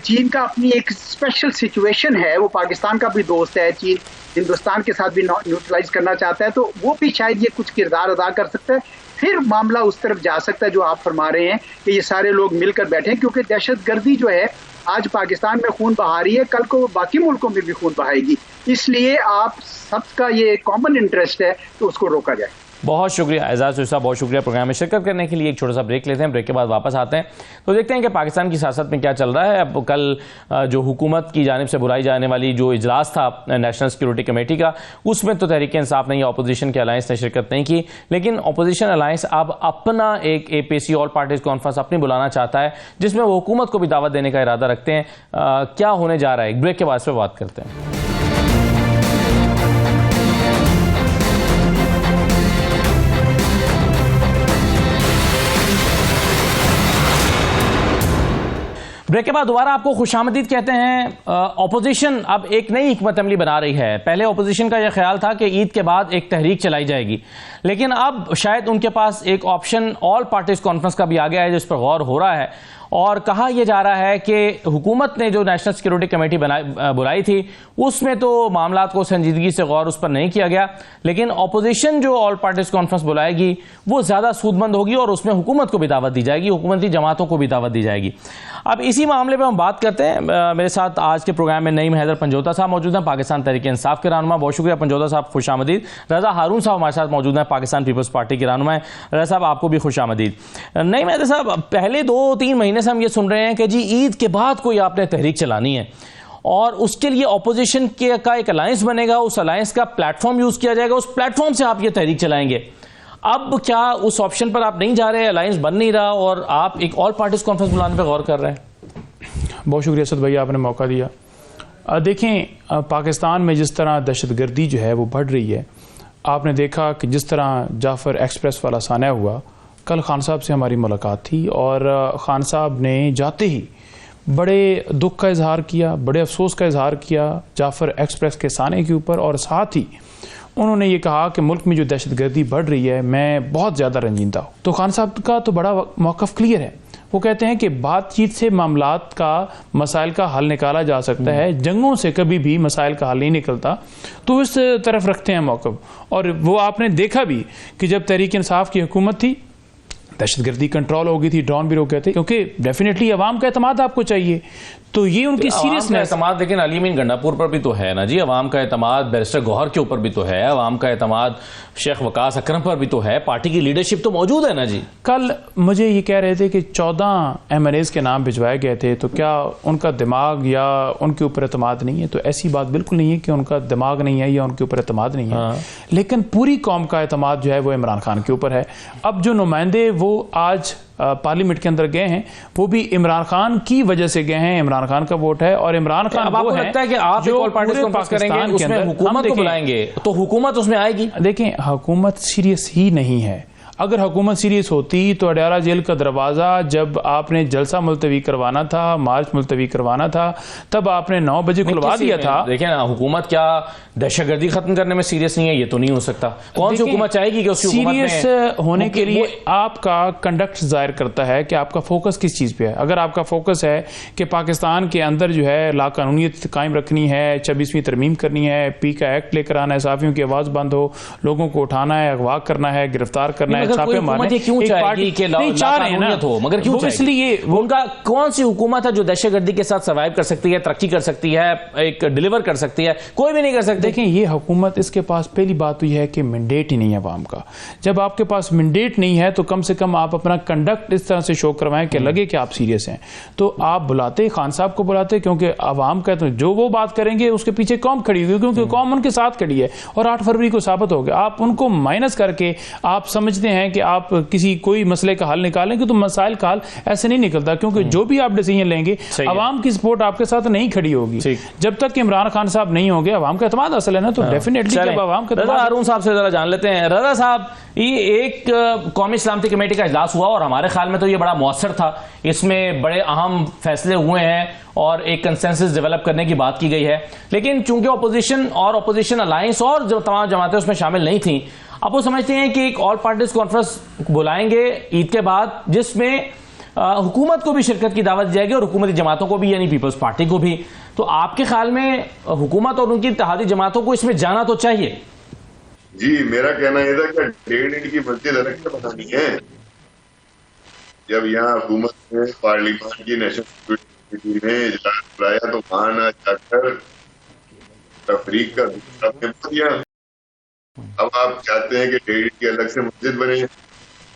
चीन का अपनी एक स्पेशल सिचुएशन है, वो पाकिस्तान का भी दोस्त है, चीन हिंदुस्तान के साथ भी न्यूट्रलाइज करना चाहता है, तो वो भी शायद ये कुछ किरदार अदा कर सकता है। फिर मामला उस तरफ जा सकता है जो आप फरमा रहे हैं कि ये सारे लोग मिलकर बैठे हैं, क्योंकि दहशतगर्दी जो है आज पाकिस्तान में खून बहा रही है, कल को बाकी मुल्कों में भी खून बहाएगी। इसलिए आप सबका ये कॉमन इंटरेस्ट है तो उसको रोका जाए। बहुत शुक्रिया एजाज साहब, बहुत शुक्रिया प्रोग्राम में शिरकत करने के लिए। एक छोटा सा ब्रेक लेते हैं, ब्रेक के बाद वापस आते हैं तो देखते हैं कि पाकिस्तान की सियासत में क्या चल रहा है। अब कल जो हुकूमत की जानिब से बुलाई जाने वाली जो इजलास था नेशनल सिक्योरिटी कमेटी का, उसमें तो तहरीक इंसाफ ने या अपोजिशन के अलायंस ने शिरकत नहीं की, लेकिन अपोजिशन अलायंस अब अपना एक APC ऑल पार्टीज कॉन्फ्रेंस अपनी बुलाना चाहता है, जिसमें वो हुकूमत को भी दावत देने का इरादा रखते हैं। क्या होने जा रहा है, एक ब्रेक के बाद इस पर बात करते हैं। ब्रेक के बाद दोबारा आपको खुशामदीद कहते हैं। ऑपोजिशन अब एक नई हिकमत अमली बना रही है। पहले ऑपोजिशन का यह ख्याल था कि ईद के बाद एक तहरीक चलाई जाएगी, लेकिन अब शायद उनके पास एक ऑप्शन ऑल पार्टीज कॉन्फ्रेंस का भी आ गया है, जिस पर गौर हो रहा है और कहा यह जा रहा है कि हुकूमत ने जो नेशनल सिक्योरिटी कमेटी बुलाई थी उसमें तो मामलात को संजीदगी से गौर उस पर नहीं किया गया, लेकिन ऑपोजिशन जो ऑल पार्टीज कॉन्फ्रेंस बुलाएगी वो ज़्यादा सूदमंद होगी और उसमें हुकूमत को भी दावत दी जाएगी, हुकूमती जमातों को भी दावत दी जाएगी। अब इसी मामले पर हम बात करते हैं। मेरे साथ आज के प्रोग्राम में नईम हैदर पंजोता साहब मौजूद हैं, पाकिस्तान तहरीक इंसाफ के रहनुमा। बहुत शुक्रिया पंजोता साहब, खुश आमदीद। रजा हारून साहब हमारे साथ मौजूद हैं, पाकिस्तान पीपल्स पार्टी के रहनुमा। रजा साहब, आपको भी खुश आमदीद। नईम हैदर साहब, पहले 2-3 महीने से हम ये सुन रहे हैं कि जी ईद के बाद कोई आपने तहरीक चलानी है और उसके लिए ऑपोजिशन का एक अलायंस बनेगा, उस अलायंस का प्लेटफॉर्म यूज किया जाएगा, उस प्लेटफॉर्म से आप ये तहरीक चलाएंगे। अब क्या उस ऑप्शन पर आप नहीं जा रहे, अलायंस बन नहीं रहा और आप एक ऑल पार्टीज कॉन्फ्रेंस बुलाने पर गौर कर रहे हैं? बहुत शुक्रिया असद भाई, आपने मौका दिया। देखें, पाकिस्तान में जिस तरह दहशतगर्दी जो है वो बढ़ रही है, आपने देखा कि जिस तरह जाफर एक्सप्रेस वाला साना हुआ, कल खान साहब से हमारी मुलाकात थी और खान साहब ने जाते ही बड़े दुख का इजहार किया, बड़े अफसोस का इजहार किया जाफर एक्सप्रेस के साने के ऊपर, और साथ ही उन्होंने ये कहा कि मुल्क में जो दहशतगर्दी बढ़ रही है मैं बहुत ज़्यादा रंजीदा हूँ। तो खान साहब का तो बड़ा मौक़िफ़ क्लियर है, वो कहते हैं कि बातचीत से मामलात का मसाइल का हल निकाला जा सकता है, जंगों से कभी भी मसाइल का हल नहीं निकलता। तो इस तरफ रखते हैं मौक़िफ़। और वो आपने देखा भी कि जब तहरीक इंसाफ की हुकूमत थी दहशतगर्दी कंट्रोल हो गई थी, ड्रोन भी रोके थे, क्योंकि डेफिनेटली अवाम का एतमाद आपको चाहिए। तो ये उनकी सीरियसनेस एतमाद, लेकिन अली मीन गंडापुर पर भी तो है ना जी, अवाम का एतमाद बैरिस्टर गौहर के ऊपर भी तो है, अवाम का एतमाद शेख वकास अकरम पर भी तो है, पार्टी की लीडरशिप तो मौजूद है ना जी। कल मुझे ये कह रहे थे कि 14 MNAs के नाम भिजवाए गए थे, तो क्या उनका दिमाग या उनके ऊपर एतमाद नहीं है? तो ऐसी बात बिल्कुल नहीं है कि उनका दिमाग नहीं है या उनके ऊपर एतमाद नहीं है, लेकिन पूरी कौम का एतमाद जो है वो इमरान खान के ऊपर है। अब जो नुमाइंदे वो आज पार्लियामेंट के अंदर गए हैं वो भी इमरान खान की वजह से गए हैं, इमरान खान का वोट है और इमरान खान वो है। लगता है कि आप जो ऑल पार्टीज कॉन्फ्रेंस करेंगे उसमें हुकूमत को बुलाएंगे तो हुकूमत उसमें आएगी? देखें, हुकूमत सीरियस ही नहीं है। अगर हुकूमत सीरियस होती तो अडयाला जेल का दरवाज़ा जब आपने जलसा मुलतवी करवाना था, मार्च मुलतवी करवाना था, तब आपने 9 बजे खुलवा दिया था। देखिए ना, हुकूमत क्या दहशतगर्दी खत्म करने में सीरियस नहीं है? ये तो नहीं हो सकता। कौन सी हुकूमत चाहेगी कि उसकी सीरियस होने के लिए आपका कंडक्ट जाहिर करता है कि आपका फोकस किस चीज़ पे है। अगर आपका फोकस है कि पाकिस्तान के अंदर जो है लाकानूनियत कायम रखनी है, 26वीं तरमीम करनी है, पी का एक्ट लेकर आना है, सहाफ़ियों की आवाज़ बंद हो, लोगों को उठाना है, अगवा करना है, गिरफ्तार करना है, छापे मारने, क्यों चाहेगी कि लाकानूनियत हो? मगर क्यों चाहेगी? इसलिए उनका कौन सी हुकूमत है जो दहशतगर्दी के साथ सर्वाइव कर सकती है, तरक्की कर सकती है, एक डिलीवर कर सकती है? कोई भी नहीं कर सकती। देखें, ये हुकूमत, इसके पास पहली बात हुई है कि मैंडेट ही नहीं है अवाम का। जब आपके पास मैंडेट नहीं है तो कम से कम आप अपना कंडक्ट इस तरह से शो करवाएं कि लगे कि आप सीरियस हैं। तो आप बुलाते, खान साहब को बुलाते, क्योंकि अवाम का तो जो वो बात करेंगे उसके पीछे कौम खड़ी होगी, क्योंकि कौम उनके साथ खड़ी है और 8 फरवरी को साबित हो गया। आप उनको माइनस करके आप समझते हैं कि आप किसी कोई मसले का हल निकालेंगे, तो मसाइल का हल ऐसे नहीं निकलता, क्योंकि जो भी आप डिसीजन लेंगे अवाम की सपोर्ट आपके साथ नहीं खड़ी होगी। जब तक इमरान खान साहब नहीं होंगे, अवाम का एतमाद असल है ना, तो डेफिनेटली जब अवाम का रज़ा हारून साहब से जरा जान लेते हैं। रज़ा साहब, ये एक कौमी सलामती कमेटी का इजलास हुआ और हमारे ख्याल में तो ये बड़ा मौसर था, इसमें बड़े अहम फैसले हुए हैं और एक कंसेंसस डेवलप करने की बात की गई है। लेकिन चूंकि अपोजिशन और अपोजिशन अलायंस और जो तमाम जमातें उसमें शामिल नहीं थी, अब वो समझते हैं कि एक ऑल पार्टीज कॉन्फ्रेंस बुलाएंगे ईद के बाद, जिसमें हुकूमत को भी शिरकत की दावत दी जाएगी और हुकूमती जमातों को भी, यानी पीपल्स पार्टी को भी। तो आपके ख्याल में हुकूमत और उनकी इत्तेहादी जमातों को इसमें जाना तो चाहिए? जी, मेरा कहना यह था कि 1.5 ईंट की मस्जिद अलग से बनानी है। जब यहाँ हुकूमत ने पार्लियामेंट की नेशनल सिक्योरिटी ने इजलास बुलाया तो वहां ना जाकर तफरीक का दिया। अब आप चाहते हैं कि 1.5 ईंट की अलग से मस्जिद बने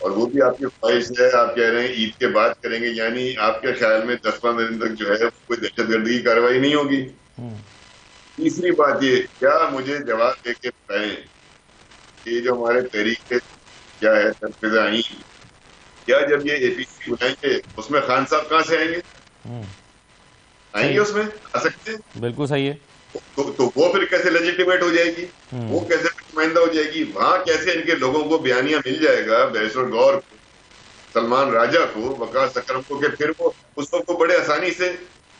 और वो भी आपकी ख्वाहिश है। आप कह रहे हैं ईद के बाद करेंगे, यानी आपके ख्याल में 10-15 दिन तक जो है कोई दहशतगर्दी की कार्रवाई नहीं होगी। तीसरी बात ये, क्या मुझे जवाब देके बताएं कि जो हमारे तहरीक क्या है आई, क्या जब ये एपीसी बुलाएंगे उसमें खान साहब कहाँ से आएंगे? आएंगे, उसमें आ सकते हैं। बिल्कुल सही है। तो वो फिर कैसे लेजिटिमेट हो जाएगी, वो कैसे नुमाइंदा हो जाएगी? वहां कैसे इनके लोगों को बयानिया मिल जाएगा, बैरिस्टर गौर को, सलमान राजा को, वकास अकरम को, कि फिर वो उस वक्त को बड़े आसानी से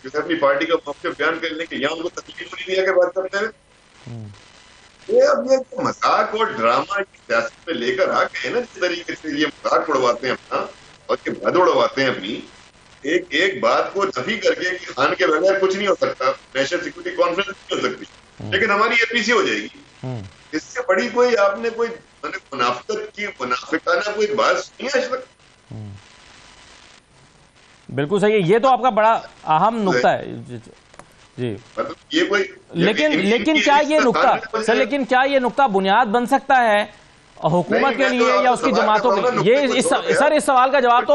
अपनी पार्टी का मौक़िफ़ बयान करने के, यहाँ उनको तकलीफ नहीं दिया के बात करते हैं। ये अब ये मजाक और ड्रामा की सियासत में लेकर आ गए ना, जिस तरीके से ये मजाक उड़वाते हैं अपना और ये मद उड़वाते हैं अपनी, एक बात को नफी करके कि खान के बगैर कुछ नहीं हो सकता, नेशनल सिक्योरिटी कॉन्फ्रेंस नहीं हो सकती, लेकिन हमारी एपीसी हो जाएगी। इससे बड़ी कोई आपने कोई मुनाफिकत की, मुनाफिकाना कोई बात सुनी है आज तक? बिल्कुल सही है, ये तो आपका बड़ा अहम नुक्ता है जी। मतलब ये कोई, लेकिन क्या ये नुक्ता सर, लेकिन क्या ये नुक्ता बुनियाद बन सकता है हुकूमत के लिए या उसकी जमातों के लिए? ये इस सवाल का जवाब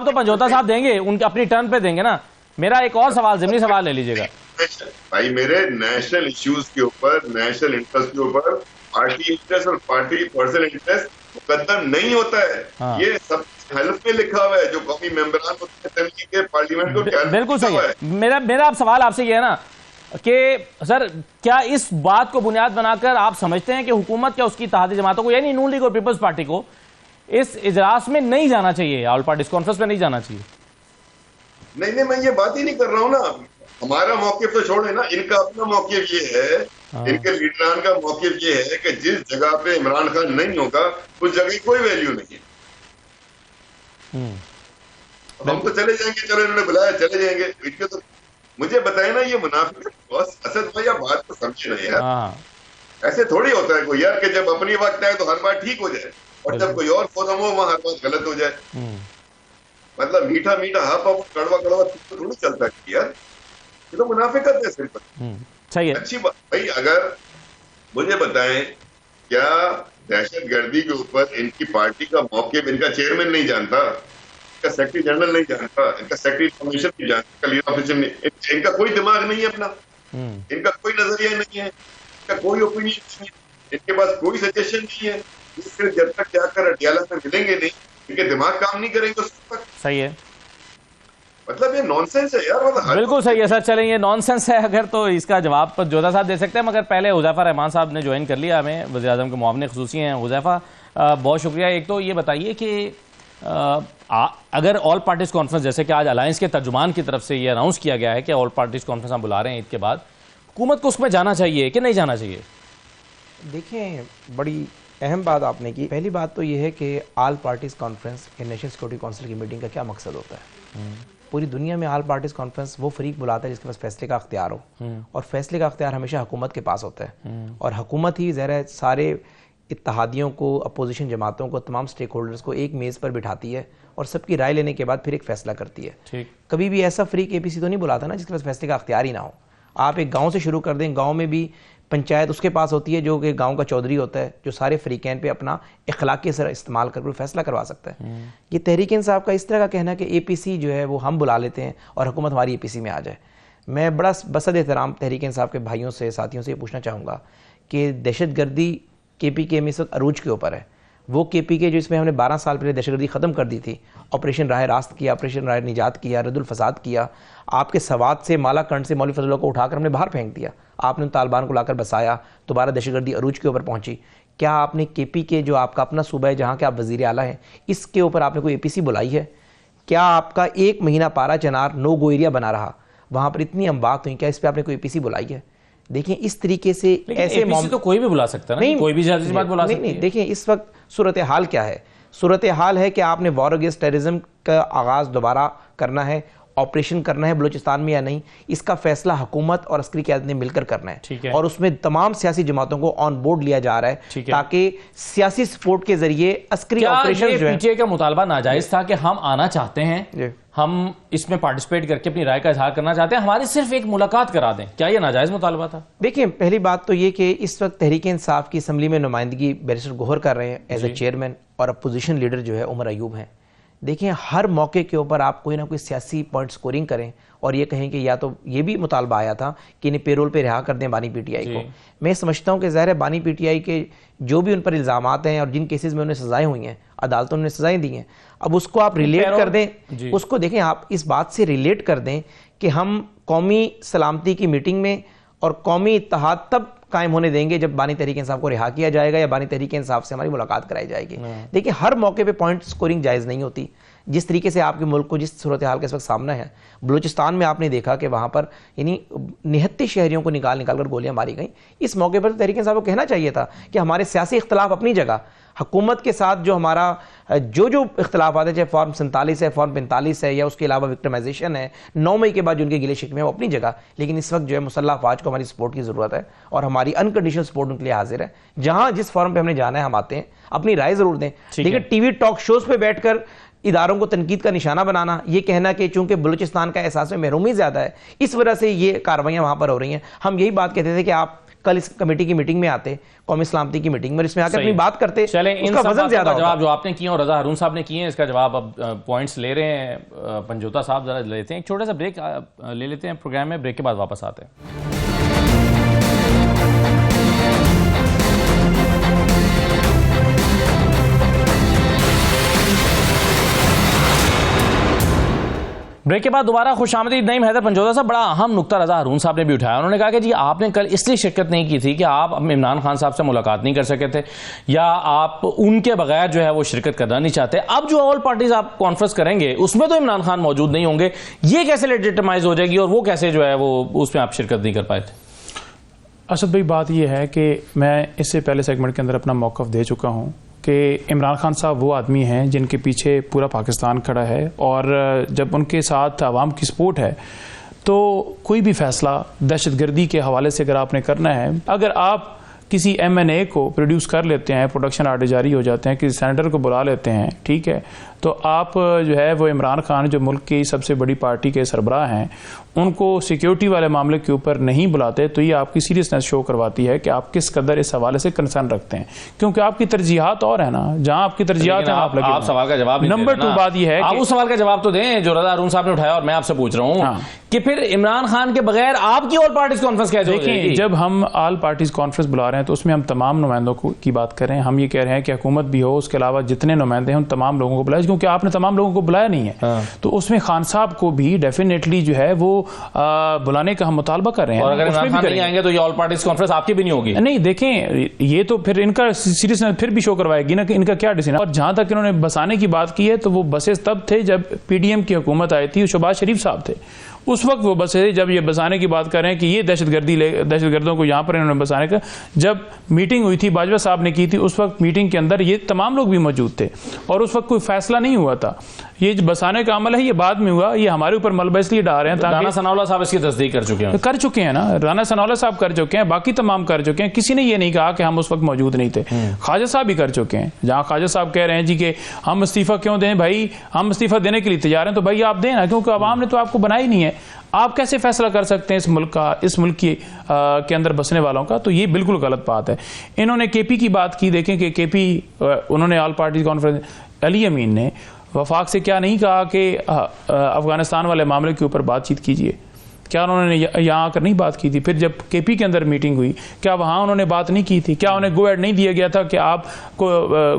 तो पंजोता साहब देंगे, उनके अपनी टर्न पे देंगे ना। मेरा एक और सवाल, ज़िमनी सवाल ले लीजिएगा भाई। मेरे नेशनल इश्यूज के ऊपर, नेशनल इंटरेस्ट के ऊपर पार्टी इंटरेस्ट और पार्टी पर्सनल इंटरेस्ट मुकद्दम नहीं होता है। हाँ। ये सब हल्फ में लिखा हुआ है, जो कौमी मेंबरान के पार्लियामेंट को। बिल्कुल सही है। मेरा सवाल आपसे ये है ना कि सर, क्या इस बात को बुनियाद बनाकर आप समझते हैं कि हुकूमत क्या उसकी इत्तेहादी जमातों को, यानी नून लीग और पीपल्स पार्टी को, इस इजलास में नहीं जाना चाहिए, ऑल पार्टीज कॉन्फ्रेंस में नहीं जाना चाहिए? नहीं, मैं ये बात ही नहीं कर रहा हूं ना। हमारा मौक़िफ़ तो छोड़े ना, इनका अपना मौक़िफ़ ये है, इनके लीडरान का मौक़िफ़ ये है कि जिस जगह पे इमरान खान नहीं होगा उस जगह की कोई वैल्यू नहीं है। हम तो चले जाएंगे, चलो इन्होंने बुलाया चले जाएंगे। इनके तो मुझे बताए ना, ये मुनाफिक असद भाई, आप बात को समझे ना यार। ऐसे थोड़ी होता है कोई यार कि जब अपनी वक्त आए तो हर बात ठीक हो जाए और जब कोई और फोरम हो वहां हर बात गलत हो जाए। मतलब मीठा मीठा हाफ हाफ, कड़वा कड़वा तो थोड़ी चलता है यार, ये तो मुनाफिकत है सिर्फ। सही है। अच्छी बात भाई, अगर मुझे बताएं क्या दहशतगर्दी के ऊपर इनकी पार्टी का मौक़िफ़ इनका चेयरमैन नहीं जानता, इनका सेक्रेटरी जनरल नहीं जानता, इनका सेक्रेटरी कमीशन नहीं जानता, लीडर ऑफिसर नहीं, इनका कोई दिमाग नहीं है अपना, इनका कोई नजरिया नहीं है, इनका कोई ओपिनियन नहीं है, इनके पास कोई सजेशन नहीं है। फिर जब तक जाकर अडयाला में मिलेंगे नहीं, इनके दिमाग काम नहीं करेंगे उस वक्त। सही है। मतलब ये नॉनसेंस है यार। मतलब बिल्कुल सही है सर। चलें, ये नॉनसेंस है अगर, तो इसका जवाब पर जोधा साहब दे सकते हैं, मगर पहले हुज़ैफा रहमान साहब ने ज्वाइन कर लिया हमें, वज़ीर आज़म के मुआविन ख़ुसूसी हैं। हुज़ैफा, बहुत शुक्रिया। एक तो ये बताइए कि अगर ऑल पार्टीज कॉन्फ्रेंस, जैसे कि आज अलायंस के तर्जुमान की तरफ से ये अनाउंस किया गया है कि ऑल पार्टीज कॉन्फ्रेंस हम बुला रहे हैं ईद के बाद, हुकूमत को उसमें जाना चाहिए कि नहीं जाना चाहिए? देखें, बड़ी अहम बात आपने की। पहली बात तो ये है कि ऑल पार्टीज कॉन्फ्रेंस या नेशनल सिक्योरिटी काउंसिल की मीटिंग का क्या मकसद होता है। पूरी दुनिया में ऑल पार्टीज कॉन्फ्रेंस वो फरीक बुलाता है जिसके पास फैसले का अख्तियार हो, और फैसले का अख्तियार हमेशा हुकूमत के पास होता है, और हुकूमत ही ज़रा सारे इत्तहादियों को, अपोजिशन जमातों को, तमाम स्टेक होल्डर्स को एक मेज़ पर बिठाती है और सबकी राय लेने के बाद फिर एक फ़ैसला करती है। ठीक, कभी भी ऐसा फ्रीक APC तो नहीं बुलाता ना जिसके पास फैसले का अख्तियार ही ना हो। आप एक गांव से शुरू कर दें, गांव में भी पंचायत उसके पास होती है जो कि गांव का चौधरी होता है, जो सारे फ्रीकैन पे अपना इखलाकी असर इस्तेमाल कर फैसला करवा सकता है। ये तहरीक इंसाफ का इस तरह का कहना कि APC जो है वो हम बुला लेते हैं और हुकूमत हमारी APC में आ जाए। मैं बड़ा बसद एहतराम तहरीक इंसाफ के भाइयों से, साथियों से ये पूछना चाहूँगा कि दहशतगर्दी KPK में इस वक्त अरूज के ऊपर है। वो KPK जो इसमें हमने 12 साल पहले दहशतगर्दी ख़त्म कर दी थी, ऑपरेशन राह रास्त किया, ऑपरेशन राह निजात किया, रद्दुल फसाद किया, आपके सवात से, मालाकंड से मौलवी फजलों को उठाकर हमने बाहर फेंक दिया, आपने तालिबान को लाकर बसाया, दोबारा दहशतगर्दी अरूज के ऊपर पहुंची। क्या आपने KPK जो आपका अपना सूबा है, जहाँ के आप वज़ीर आला हैं, इसके ऊपर आपने कोई APC बुलाई है? क्या आपका 1 महीना पारा चनार नो गो एरिया बना रहा, वहाँ पर इतनी अम्बात हुई, क्या इस पर आपने कोई APC बुलाई है? देखिए, इस तरीके से ऐसे APC तो कोई भी बुला सकता है ना, कोई भी बात बुला सकता है। नहीं, देखिए इस वक्त सूरत हाल क्या है? सूरत हाल है कि आपने वॉर अगेंस्ट टेररिज्म का आगाज़ दोबारा करना है, ऑपरेशन करना है बलूचिस्तान में या नहीं, इसका फैसला हुकूमत और अस्करी क़यादत ने मिलकर करना है। और उसमें तमाम सियासी जमातों को ऑन बोर्ड लिया जा रहा है ताकि सियासी सपोर्ट के जरिए अस्करी ऑपरेशन जो है। PTI का मुतालबा नाजायज था कि हम आना चाहते हैं, हम इसमें पार्टिसिपेट करके अपनी राय का इजहार करना चाहते हैं, हमारी सिर्फ एक मुलाकात करा दें, क्या यह नाजायज मुतालबा था? देखिए, पहली बात तो ये कि इस वक्त तहरीक इंसाफ की असम्बली में नुमाइंदगी बैरिस्टर गोहर कर रहे हैं एज ए चेयरमैन, और अपोजिशन लीडर जो है उमर अयूब हैं। देखिए, हर मौके के ऊपर आप कोई ना कोई सियासी पॉइंट स्कोरिंग करें और ये कहें कि या तो ये भी मुतालबा आया था कि इन्हें पेरोल पे रिहा कर दें बानी PTI को। मैं समझता हूँ कि ज़ाहिर है बानी PTI के जो भी उन पर इल्ज़ामात हैं और जिन केसेस में उन्हें सजाएं हुई हैं, अदालतों ने सजाएं दी हैं, अब उसको आप रिलेट कर दें, उसको देखें, आप इस बात से रिलेट कर दें कि हम कौमी सलामती की मीटिंग में और कौमी इत्तेहाद तब कायम होने देंगे जब बानी तहरीक इंसाफ को रिहा किया जाएगा या बानी तहरीक इंसाफ से हमारी मुलाकात कराई जाएगी। देखिए, हर मौके पे पॉइंट स्कोरिंग जायज़ नहीं होती। जिस तरीके से आपके मुल्क को जिस सूरत हाल के इस वक्त सामना है, बलूचिस्तान में आपने देखा कि वहाँ पर यानी 79 शहरियों को निकाल कर गोलियाँ मारी गई। इस मौके पर तहरीक इंसाफ को कहना चाहिए था कि हमारे सियासी इख्तलाफ अपनी जगह, हुकूमत के साथ जो हमारा जो इख्तलाफात है, चाहे फॉर्म 47 है, फॉर्म 45 है, या उसके अलावा विक्टिमाइजेशन है, 9 मई के बाद जो उनके गिले शिकवे हैं वो अपनी जगह, लेकिन इस वक्त जो है मुसल्लह अफवाज को हमारी सपोर्ट की ज़रूरत है और हमारी अनकंडीशनल सपोर्ट उनके लिए हाजिर है। जहाँ जिस फॉर्म पर हमने जाना है हम आते हैं, अपनी राय ज़रूर दें, लेकिन TV टॉक शोज़ पर बैठ कर इदारों को तनकीद का निशाना बनाना, ये कहना कि चूंकि बलूचिस्तान का एहसास में महरूमी ज़्यादा है इस वजह से ये कार्रवाइयाँ वहाँ पर हो रही हैं। हम यही बात कहते थे कि आप कल इस कमेटी की मीटिंग में आते, कौमी सलामती की मीटिंग में, इसमें आकर अपनी बात करते। चलें, इन वजन ज्यादा जवाब जो आपने किए और रजा हारून साहब ने किए हैं, इसका जवाब अब पॉइंट्स ले रहे हैं पंजोता साहब, जरा लेते हैं एक छोटा सा ब्रेक ले लेते हैं प्रोग्राम में, ब्रेक के बाद वापस आते हैं। ब्रेक के बाद दोबारा खुशामदीद। नईम हैदर पंजोता साहब, बड़ा अहम नुक्ता रजा हारून साहब ने भी उठाया। उन्होंने कहा कि जी आपने कल इसलिए शिरकत नहीं की थी कि आप इमरान खान साहब से मुलाकात नहीं कर सके थे या आप उनके बगैर जो है वो शिरकत करना नहीं चाहते। अब जो ऑल पार्टीज आप कॉन्फ्रेंस करेंगे उसमें तो इमरान खान मौजूद नहीं होंगे, ये कैसे लेजिटिमाइज हो जाएगी और वो कैसे जो है वो उसमें आप शिरकत नहीं कर पाए थे? असद भाई, बात यह है कि मैं इससे पहले सेगमेंट के अंदर अपना मौक़िफ़ दे चुका हूँ कि इमरान खान साहब वो आदमी हैं जिनके पीछे पूरा पाकिस्तान खड़ा है, और जब उनके साथ आवाम की सपोर्ट है तो कोई भी फैसला दहशतगर्दी के हवाले से अगर आपने करना है, अगर आप किसी MNA को प्रोड्यूस कर लेते हैं, प्रोडक्शन आर्डर जारी हो जाते हैं, किसी सेनेटर को बुला लेते हैं, ठीक है, तो आप जो है वो इमरान खान जो मुल्क की सबसे बड़ी पार्टी के सरबराह हैं उनको सिक्योरिटी वाले मामले के ऊपर नहीं बुलाते, तो ये आपकी सीरियसनेस शो करवाती है कि आप किस कदर इस हवाले से कंसर्न रखते हैं, क्योंकि आपकी तरजीहात और है ना, जहां आपकी तरजीहात है आप लगे। आप सवाल का जवाब नंबर 2 बात यह है आप उस सवाल का जवाब तो दें जो रजा हारून साहब ने उठाया और मैं आपसे पूछ रहा हूं कि फिर इमरान खान के बगैर आपकी ऑल पार्टीज कॉन्फ्रेंस कैसे होगी? देखिए, जब हम ऑल पार्टीज कॉन्फ्रेंस बुला रहे हैं तो उसमें हम तमाम नुमाइंदों की बात कर रहे हैं। हम ये कह रहे हैं कि हुकूमत भी हो, उसके अलावा जितने नुमाइंदे हैं उन तमाम लोगों को बुलाया क्योंकि आपने तमाम लोगों को बुलाया नहीं है। तो उसमें खान साहब को भी डेफिनेटली जो है वो बुलाने का हम मुतालबा कर रहे हैं। और अगर इमरान खान नहीं आएंगे तो ये ऑल पार्टीज कॉन्फ्रेंस आपकी भी नहीं होगी। नहीं, देखें, ये तो फिर इनका सीरियसनेस फिर भी शो करवाएगी ना कि इनका क्या डिसीजन। और जहां तक इन्होंने बसाने की बात की है तो वो बसेस तब थे जब पीडीएम की हुकूमत आई थी, शहबाज शरीफ साहब थे उस वक्त वो बसें। जब ये बसाने की बात कर रहे हैं कि ये दहशतगर्दों को यहाँ पर इन्होंने बसाने का, जब मीटिंग हुई थी बाजवा साहब ने की थी, उस वक्त मीटिंग के अंदर ये तमाम लोग भी मौजूद थे और उस वक्त कोई फैसला नहीं हुआ था। ये जो बसाने का अमल है ये बाद में हुआ, ये हमारे ऊपर मलबा इसलिए डाल रहे हैं ताकि राना सनाउल्लाह साहब इसकी तस्दीक कर चुके हैं ना, राना सनाउल्लाह साहब कर चुके हैं, बाकी तमाम कर चुके हैं। किसी ने ये नहीं कहा कि हम उस वक्त मौजूद नहीं थे। ख्वाजा साहब भी कर चुके हैं। जहां ख्वाजा साहब कह रहे हैं जी कि हम इस्तीफा क्यों दें भाई, हम इस्तीफा देने के लिए तैयार हैं, तो भाई आप दें ना, क्योंकि अवाम ने तो आपको बनाया ही नहीं है। आप कैसे फैसला कर सकते हैं इस मुल्क के अंदर बसने वालों का? तो ये बिल्कुल गलत बात है। इन्होंने केपी की बात की, देखें कि केपी उन्होंने ऑल पार्टी कॉन्फ्रेंस, अली अमीन ने वफाक से क्या नहीं कहा कि अफगानिस्तान वाले मामले के ऊपर बातचीत कीजिए? क्या उन्होंने यहाँ आकर नहीं बात की थी? फिर जब केपी के अंदर मीटिंग हुई क्या वहाँ उन्होंने बात नहीं की थी? क्या उन्हें गो हेड नहीं दिया गया था कि आप को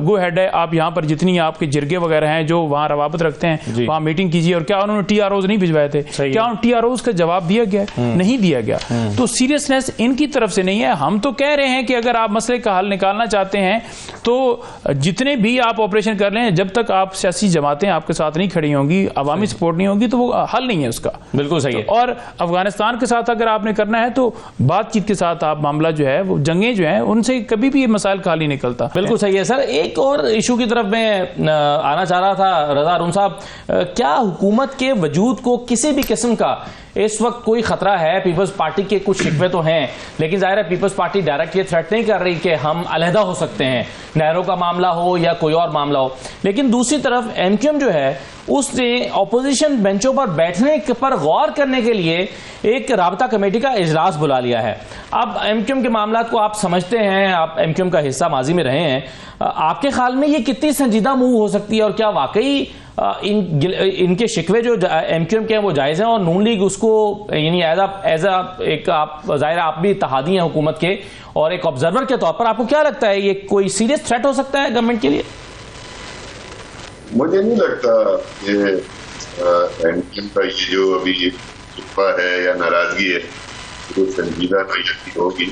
गो हेड है, आप यहाँ पर जितनी आपके जिरगे वगैरह हैं जो वहाँ रवाबत रखते हैं वहाँ मीटिंग कीजिए? और क्या उन्होंने TROs नहीं भिजवाए थे? क्या उन TROs का जवाब दिया गया? नहीं दिया गया। तो सीरियसनेस इनकी तरफ से नहीं है। हम तो कह रहे हैं कि अगर आप मसले का हल निकालना चाहते हैं तो जितने भी आप ऑपरेशन कर रहे हैं, जब तक आप सियासी जमातें आपके साथ नहीं खड़ी होंगी, अवामी सपोर्ट नहीं होगी, तो वो हल नहीं है उसका। बिल्कुल सही है। और अफगानिस्तान के साथ अगर आपने करना है तो बातचीत के साथ आप मामला जो है वो जंगें जो हैं उनसे कभी भी ये मसाइल का हल नहीं निकलता। बिल्कुल सही है सर। एक और इशू की तरफ मैं आना चाह रहा था रजा अरुण साहब, क्या हुकूमत के वजूद को किसी भी किस्म का इस वक्त कोई खतरा है? पीपल्स पार्टी के कुछ शिकवे तो हैं, लेकिन जाहिर है पीपल्स पार्टी डायरेक्ट ये थ्रेट नहीं कर रही कि हम अलहदा हो सकते हैं, नहरों का मामला हो या कोई और मामला हो। लेकिन दूसरी तरफ एमक्यूएम जो है उसने ऑपोजिशन बेंचों पर बैठने पर गौर करने के लिए एक राबता कमेटी का इजलास बुला लिया है। अब एमक्यूएम के मामला को आप समझते हैं, आप एमक्यूएम का हिस्सा माजी में रहे हैं, आपके ख्याल में ये कितनी संजीदा मूव हो सकती है और क्या वाकई इनके शिकवे जो एमक्यूएम के हैं वो जायज हैं और नून लीग उसको यानी एज एक आप जाहिर आप भी इत्तेहादी हैं हुकूमत के और एक ऑब्जर्वर के तौर पर आपको क्या लगता है ये कोई सीरियस थ्रेट हो सकता है गवर्नमेंट के लिए? मुझे नहीं लगता ये एमक्यूएम का ये जो अभी शिकवा है या नाराजगी है वो संजीदा नौयती होगी,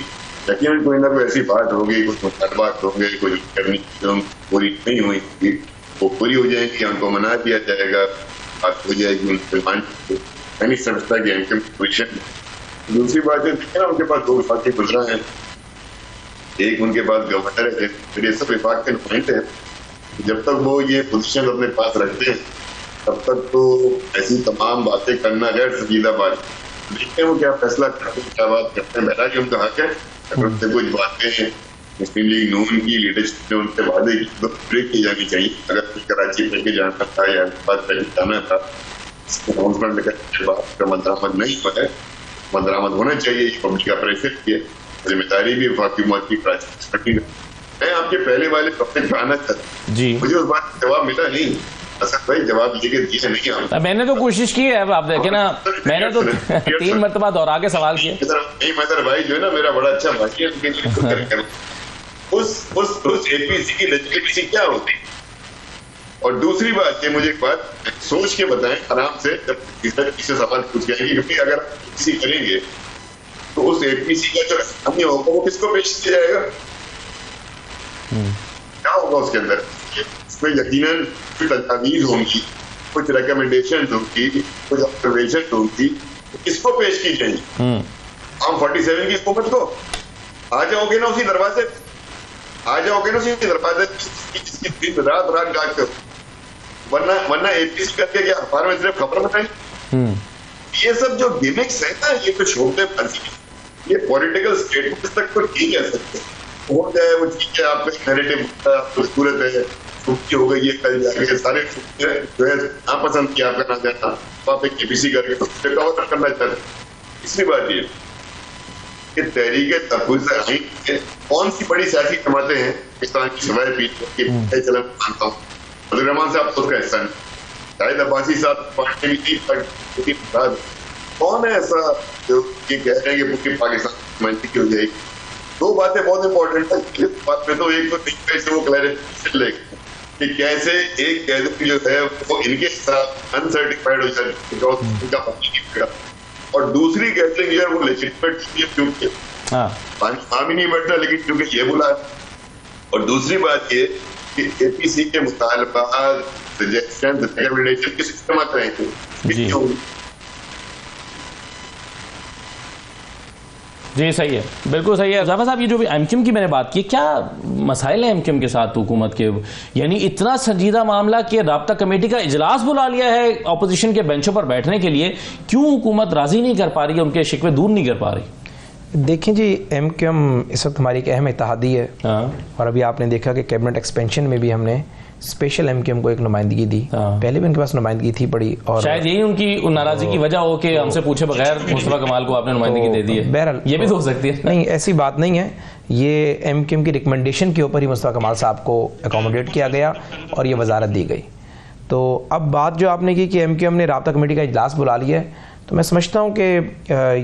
लेकिन कोई ना कोई ऐसी बात होगी, कुछ मुतालबात होंगे, कुछ करनी पूरी नहीं हुई वो पूरी हो जाएंगी, उनको मना दिया जाएगा, बात हो जाएगी उनसे। मैं नहीं समझता कि एमक्यूएम की पोजिशन। दूसरी बात है ना, उनके पास 2 विभाग के गुजरा है, एक उनके पास गवर्नर है, फिर ये सब विभाग के नुमाइंदे हैं। जब तक वो ये पोजीशन अपने पास रखते हैं तब तक तो ऐसी तमाम बातें करना गैर संजीदा बात। देखते हैं वो क्या फैसला करते हैं, क्या बात करते हैं। मेरा जो उनका हक है, अगर उनसे कुछ बातें हैं मुस्लिम लीग नून की लीडरशिप ने उनसे वादे की तो पूरी की जानी चाहिए। अगर कुछ कराची लेके जाना था या बात जाना था, अनाउंसमेंट लेकर बात का मदरामद नहीं हुआ है, मदरामद होना चाहिए। पब्लिक का प्रेशर की जिम्मेदारी भी हुकूमत की कराची। मैं आपके पहले वाले टॉपिक पे आना चाहता जी, मुझे उस बात का जवाब मिला नहीं। असद भाई जवाब लेके दिया नहीं आप। मैंने तो कोशिश की है, आप देखें ना, मैंने तो 3 मरतबा दोहरा के सवाल किया। नहीं मदर भाई जो है ना मेरा बड़ा अच्छा भाई है, उनके लिए उस एपीसी की लेजिटिमेसी क्या होती? और दूसरी बात ये मुझे एक बात सोच के बताएं आराम से, जब किसी सवाल पूछ जाएंगे, क्योंकि अगर किसी करेंगे तो उस एपीसी का जो सामने होगा वो किसको पेश किया जाएगा? क्या होगा उसके अंदर? उसमें यकीनन कुछ तजवीज़ होंगी, कुछ रिकमेंडेशन होंगी, कुछ ऑब्जर्वेशन होंगी, किसको पेश की जाएंगी? हम 47 की हुकूमत को आ जाओगे ना उसी दरवाजे, आ जाओगे ना उसी दरवाजे जिसकी रात गाज कर, वरना एपीसी करके क्या अखबार में सिर्फ खबर बताएं? ये सब जो गिमिक्स है ना, ये कुछ होते फंसी, ये पॉलिटिकल स्टेटमेंट तक तो ठीक है सकते हो जाए, वो ठीक है, आपका नैरेटिव खूबसूरत है, छुट्टी हो गई है, कल जाके सारे जो है नापसंद किया करना चाहता, आप एक एपीसी करके तो कवर करना चाहते। तीसरी बात ये कि तहरीक तहफ़्फ़ुज़ आइन कौन सी बड़ी सियासी जमातें हैं पाकिस्तान की सिवाय पीछे चलन मानता हूँ, अब्दुल रहमान साहब तो उसका हिस्सा नहीं, शाहिद अब्बासी साहब पार्टी भी थी, कौन है ऐसा जो ये कह रहे हैं कि पूरी पाकिस्तान की हो जाएगी? 2 बातें बहुत इंपॉर्टेंट है इस बात में, तो एक तो नहीं कैसे वो क्लैरिफिकेशन लेंगे, कि कैसे एक गैजेट जो है वो इनके साथ अनसर्टिफाइड हो जाए इनका पानी नहीं पड़ा, और दूसरी गैजेटिंग जो है वो लेजिटिमेट क्योंकि पानी नहीं बैठा, लेकिन क्योंकि ये बोला। और दूसरी बात ये कि एपीसी के मुतालबात, रिजेक्शन, रिकमेंडेशन के सिस्टम आते हैं। जी सही है, बिल्कुल सही है। जाफर साहब, ये जो भी एमक्यूएम की मैंने बात की, क्या मसाइल है एमक्यूएम के साथ हुकूमत के? यानी इतना संजीदा मामला कि राब्ता कमेटी का इजलास बुला लिया है अपोजिशन के बेंचों पर बैठने के लिए, क्यों हुकूमत राजी नहीं कर पा रही है, उनके शिकवे दूर नहीं कर पा रही? देखें जी, एमक्यूएम इस वक्त हमारी एक अहम इत्तेहादी है, और अभी आपने देखा कि कैबिनेट एक्सपेंशन में भी हमने स्पेशल एमक्यूएम को एक नुमाइंदगी दी। पहले भी उनके पास नुमाइंदगी थी बड़ी, और शायद यही उनकी नाराजगी की वजह हो कि हमसे पूछे बगैर मुस्तफा कमाल को आपने नुमाइंदगी दे दी है। बहरहाल ये भी तो हो सकती है। नहीं, ऐसी बात नहीं है। ये एमक्यूएम की रिकमेंडेशन के ऊपर ही मुस्तफा कमाल साहब को अकोमोडेट किया गया और ये वजारत दी गई। तो अब बात जो आपने की कि एमक्यूएम ने राब्ता कमेटी का इजलास बुला लिया है, तो मैं समझता हूँ कि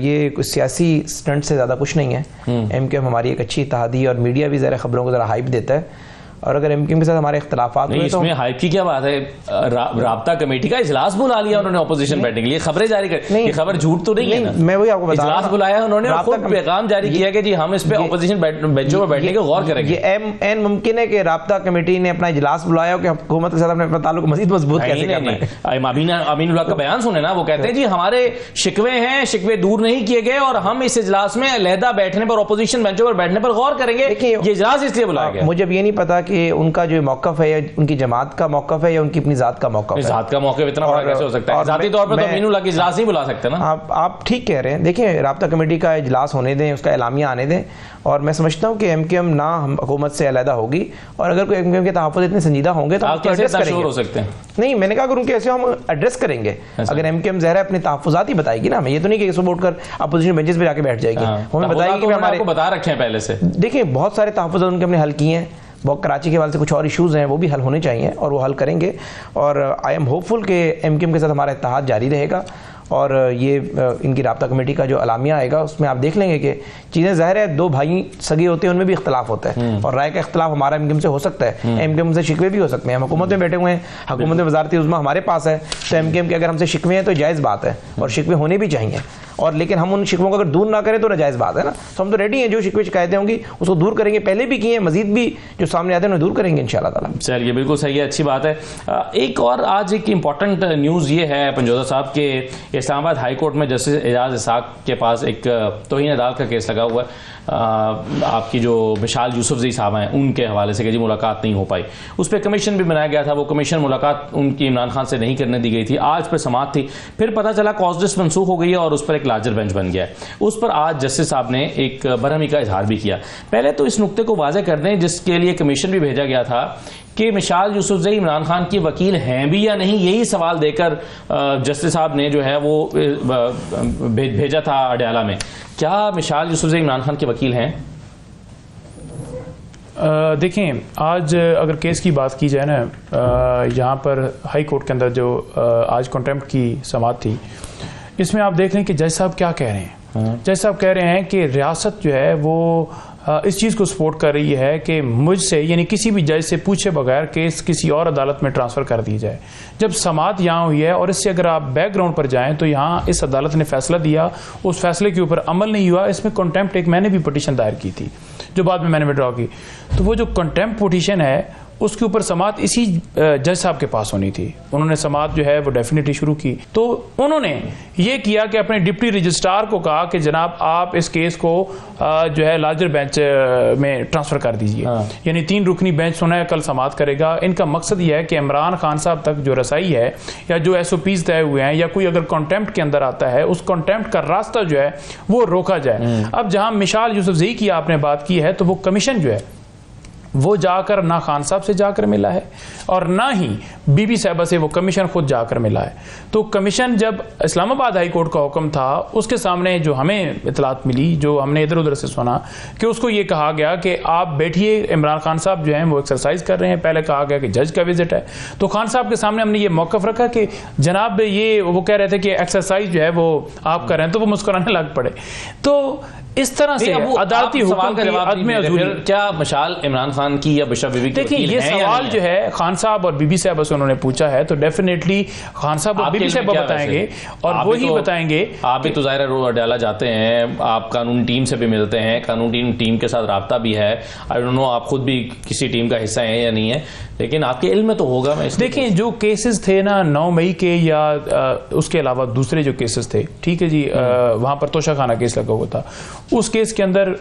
ये कुछ सियासी स्टंट से ज़्यादा कुछ नहीं है। एमक्यूएम हमारी एक अच्छी इत्तेहादी है, और मीडिया भी ज़रा खबरों को ज़रा हाइप देता है, और अगर एमक्यूएम के साथ हमारे इख्तलाफात हुए तो इसमें हाइप की क्या बात है? राब्ता कमेटी का इजलास बुला लिया उन्होंने ऑपोजिशन बैठने के लिए, खबरें जारी कर, ये खबर झूठ तो नहीं है ना? मैं वही आपको बता रहा हूं, इजलास बुलाया उन्होंने, खुद पैगाम जारी किया कि जी हम इस पे ऑपोजिशन बेंचों पर बैठने को गौर करेंगे। ये एन मुमकिन है कि राब्ता कमेटी ने अपना इजलास बुलाया कि हुकूमत के साथ अपने ताल्लुक मजीद मजबूत कैसे करना है। अमीनुल्लाह का बयान सुने ना, वो कहते हैं जी हमारे शिकवे हैं, शिकवे दूर नहीं किए गए, और हम इस इजलास में अलहदा बैठने पर, ऑपोजिशन बेंचों पर बैठने पर गौर करेंगे। ये इजलास इसलिए बुलाया गया। मुझे अब ये नहीं पता कि उनका जो मौक़िफ़ है, या उनकी जमात का मौक़िफ़ है, या उनकी अपनी ज़ात का मौक़िफ़ है। ज़ात का मौक़िफ़ इतना बड़ा कैसे हो सकता है? ज़ाती तौर पर तो अमीनुल्लाह की इजलास नहीं बुला सकते ना। आप ठीक कह रहे हैं। देखिए, राब्ता कमेटी का इजलास होने दें, उसका एलामिया आने दें, और मैं समझता हूँ कि एमक्यूएम ना हुकूमत से अलहदा होगी, और अगर कोई एमक्यूएम के तहफ़्फ़ुज़ इतने संजीदा होंगे तो आप कैसे एश्योर हो सकते हैं? नहीं, मैंने कहा अगर उनके ऐसे हम एड्रेस करेंगे। अगर एमक्यूएम ज़हरा अपने तहफ़्फ़ुज़ात ही बताएगी ना, हमें ये तो नहीं कि सुबह उठकर अपोजिशन बेंचेस पे जाके बैठ जाएगी, हमें बताएगी कि हमारे बता रखे हैं पहले से। देखिए, बहुत सारे तहफ़्फ़ुज़ात उनके हमने हल किए हैं, बहुत कराची के हवाले से कुछ और इश्यूज़ हैं, वो भी हल होने चाहिए, और वो हल करेंगे। और आई एम होपफुल कि एमक्यूएम के साथ हमारा इत्तेहाद जारी रहेगा, और ये इनकी राब्ता कमेटी का जो अलामिया आएगा उसमें आप देख लेंगे कि चीज़ें ज़ाहिर है, दो भाई सगे होते हैं, उनमें भी इख्तलाफ होता है, और राय का इख्तलाफ हमारा एमक्यूएम से हो सकता है, एमक्यूएम से शिकवे भी हो सकते हैं। हम हुकूमत में बैठे हुए हैं, हुकूमत में वज़ारत उज़्मा हमारे पास है, तो एमक्यूएम के अगर हमसे शिकवे हैं तो जायज़ बात है, और शिकवे होने भी चाहिए, और लेकिन हम उन शिकवों को अगर दूर ना करें तो नाजायज़ बात है ना। तो हम तो रेडी हैं, जो शिकवे शिकायतें होंगी उसको दूर करेंगे, पहले भी किए हैं, मजीद भी जो सामने आते हैं उन्हें दूर करेंगे इंशाअल्लाह ताला। चलिए, बिल्कुल सही है, अच्छी बात है। एक और आज एक इंपॉर्टेंट न्यूज़ ये है पंजोदा साहब के इस्लामाबाद हाई कोर्ट में जस्टिस एजाज इसाक के पास एक तौहीन अदालत का केस लगा हुआ है। आपकी जो मिशाल यूसुफजई साहब हैं उनके हवाले से कि जी मुलाकात नहीं हो पाई, उस पर कमीशन भी बनाया गया था। वो कमीशन मुलाकात उनकी इमरान खान से नहीं करने दी गई थी, आज पर समाअत थी, फिर पता चला कॉज मनसूख हो गई है और उस पर एक लार्जर बेंच बन गया है। उस पर आज जस्टिस साहब ने एक बरहमी का इजहार भी किया। पहले तो इस नुक्ते को वाज़ेह कर दें, जिसके लिए कमीशन भी भेजा गया था, कि मिशाल यूसुफजई इमरान खान की वकील हैं भी या नहीं, यही सवाल देकर जस्टिस साहब ने जो है वो भेजा था अडयाला में। क्या मिशाल यूसुफजई इमरान खान के वकील हैं? देखें, आज अगर केस की बात की जाए ना, यहाँ पर हाई कोर्ट के अंदर जो आज कंटेम्प्ट की समाअत थी, इसमें आप देख लें कि जज साहब क्या कह रहे हैं। जज साहब कह रहे हैं कि रियासत जो है वो इस चीज़ को सपोर्ट कर रही है कि मुझसे, यानी किसी भी जज से पूछे बगैर केस किसी और अदालत में ट्रांसफ़र कर दी जाए। जब समाअत यहाँ हुई है, और इससे अगर आप बैकग्राउंड पर जाएं तो यहाँ इस अदालत ने फैसला दिया, उस फैसले के ऊपर अमल नहीं हुआ। इसमें कंटेम्प्ट एक मैंने भी पटिशन दायर की थी, जो बाद में मैंने विड्रॉ की। तो वो जो कंटेम्प्ट पटिशन है उसके ऊपर समाअत इसी जज साहब के पास होनी थी। उन्होंने समाअत जो है वो डेफिनेटली शुरू की। तो उन्होंने ये किया कि अपने डिप्टी रजिस्ट्रार को कहा कि जनाब आप इस केस को जो है लार्जर बेंच में ट्रांसफ़र कर दीजिए। यानी 3 रुकनी बेंच सुना है, कल समाअत करेगा। इनका मकसद यह है कि इमरान खान साहब तक जो रसाई है, या जो SOPs तय हुए हैं, या कोई अगर कंटेम्प्ट के अंदर आता है, उस कंटेम्प्ट का रास्ता जो है वो रोका जाए। अब जहाँ मिशाल यूसुफजई की आपने बात की है, तो वो कमीशन जो है वो जाकर ना खान साहब से जाकर मिला है, और ना ही बीबी साहबा से वो कमीशन खुद जाकर मिला है। तो कमीशन, जब इस्लामाबाद हाई कोर्ट का हुक्म था, उसके सामने जो हमें इतलात मिली, जो हमने इधर उधर से सुना, कि उसको ये कहा गया कि आप बैठिए, इमरान खान साहब जो हैं वो एक्सरसाइज कर रहे हैं। पहले कहा गया कि जज का विजिट है, तो खान साहब के सामने हमने ये मौक़िफ़ रखा कि जनाब ये, वो कह रहे थे कि एक्सरसाइज जो है वो आप कर रहे हैं, तो वो मुस्कुराने लग पड़े। तो इस तरह से अदालती हुक्म का जवाब क्या मशाल इमरान खान की या बिशप बीबी की? देखिए ये सवाल जो है खान साहब और बीबी साहब से उन्होंने पूछा है, तो डेफिनेटली खान साहब और बीबी साहब बताएंगे और वो ही बताएंगे। आप भी तो ज़ाहिर अडाला जाते हैं, आप कानूनी टीम से भी मिलते हैं, कानूनी टीम के साथ राब्ता भी है, आई डोंट नो आप खुद भी किसी टीम का हिस्सा हैं या नहीं है, लेकिन आपके इल्म में तो होगा। मैं देखिए जो केसेस थे ना 9 मई के या उसके अलावा दूसरे जो केसेस थे, ठीक है जी, वहां पर तोशाखाना केस लगा हुआ था, उस केस के अंदर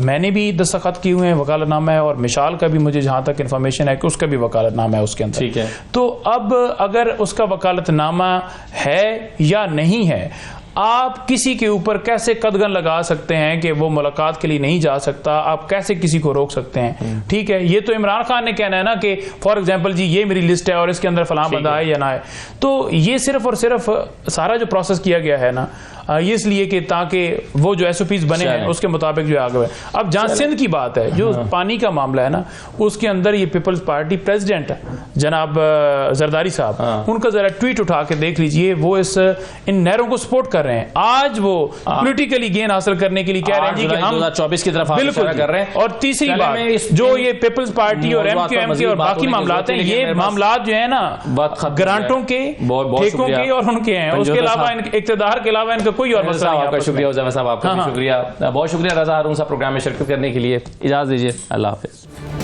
मैंने भी दस्तखत किए हुए हैं, वकालतनामा है, और मिशाल का भी मुझे जहां तक इंफॉर्मेशन है कि उसका भी वकालतनामा है उसके अंदर। ठीक है, तो अब अगर उसका वकालतनामा है या नहीं है, आप किसी के ऊपर कैसे कदगन लगा सकते हैं कि वो मुलाकात के लिए नहीं जा सकता, आप कैसे किसी को रोक सकते हैं? ठीक है, ये तो इमरान खान ने कहना है ना कि फॉर एग्जांपल जी ये मेरी लिस्ट है और इसके अंदर फलां बंदा है या ना है। तो ये सिर्फ और सिर्फ सारा जो प्रोसेस किया गया है ना, ये इसलिए कि ताकि वो जो एसओपीज बने हैं उसके मुताबिक जो आगे है। अब जहां सिंध की बात है, जो पानी का मामला है ना, उसके अंदर ये पीपल्स पार्टी प्रेसिडेंट जनाब जरदारी साहब, उनका जरा ट्वीट उठा के देख लीजिए, वो इन नहरों को सपोर्ट कर रहे हैं। आज वो पॉलिटिकली गेन हासिल करने के लिए कह रहे हैं कि हम 2024 की तरफ बिल्कुल कर रहे हैं। और तीसरी बात, जो ये पीपल्स पार्टी और एमक्यूएम के और बाकी मामला हैं, ये मामला जो है ना ग्रांटों के, ठेकों के और उनके हैं, उसके अलावा इक्तदार के अलावा इनका कोई और मसला नहीं। आपका शुक्रिया उज़ैमा साहब, आपका शुक्रिया, बहुत शुक्रिया रज़ा हारून साहब प्रोग्राम में शिरकत करने के लिए। इजाज़त दीजिए, अल्लाह हाफ़िज़।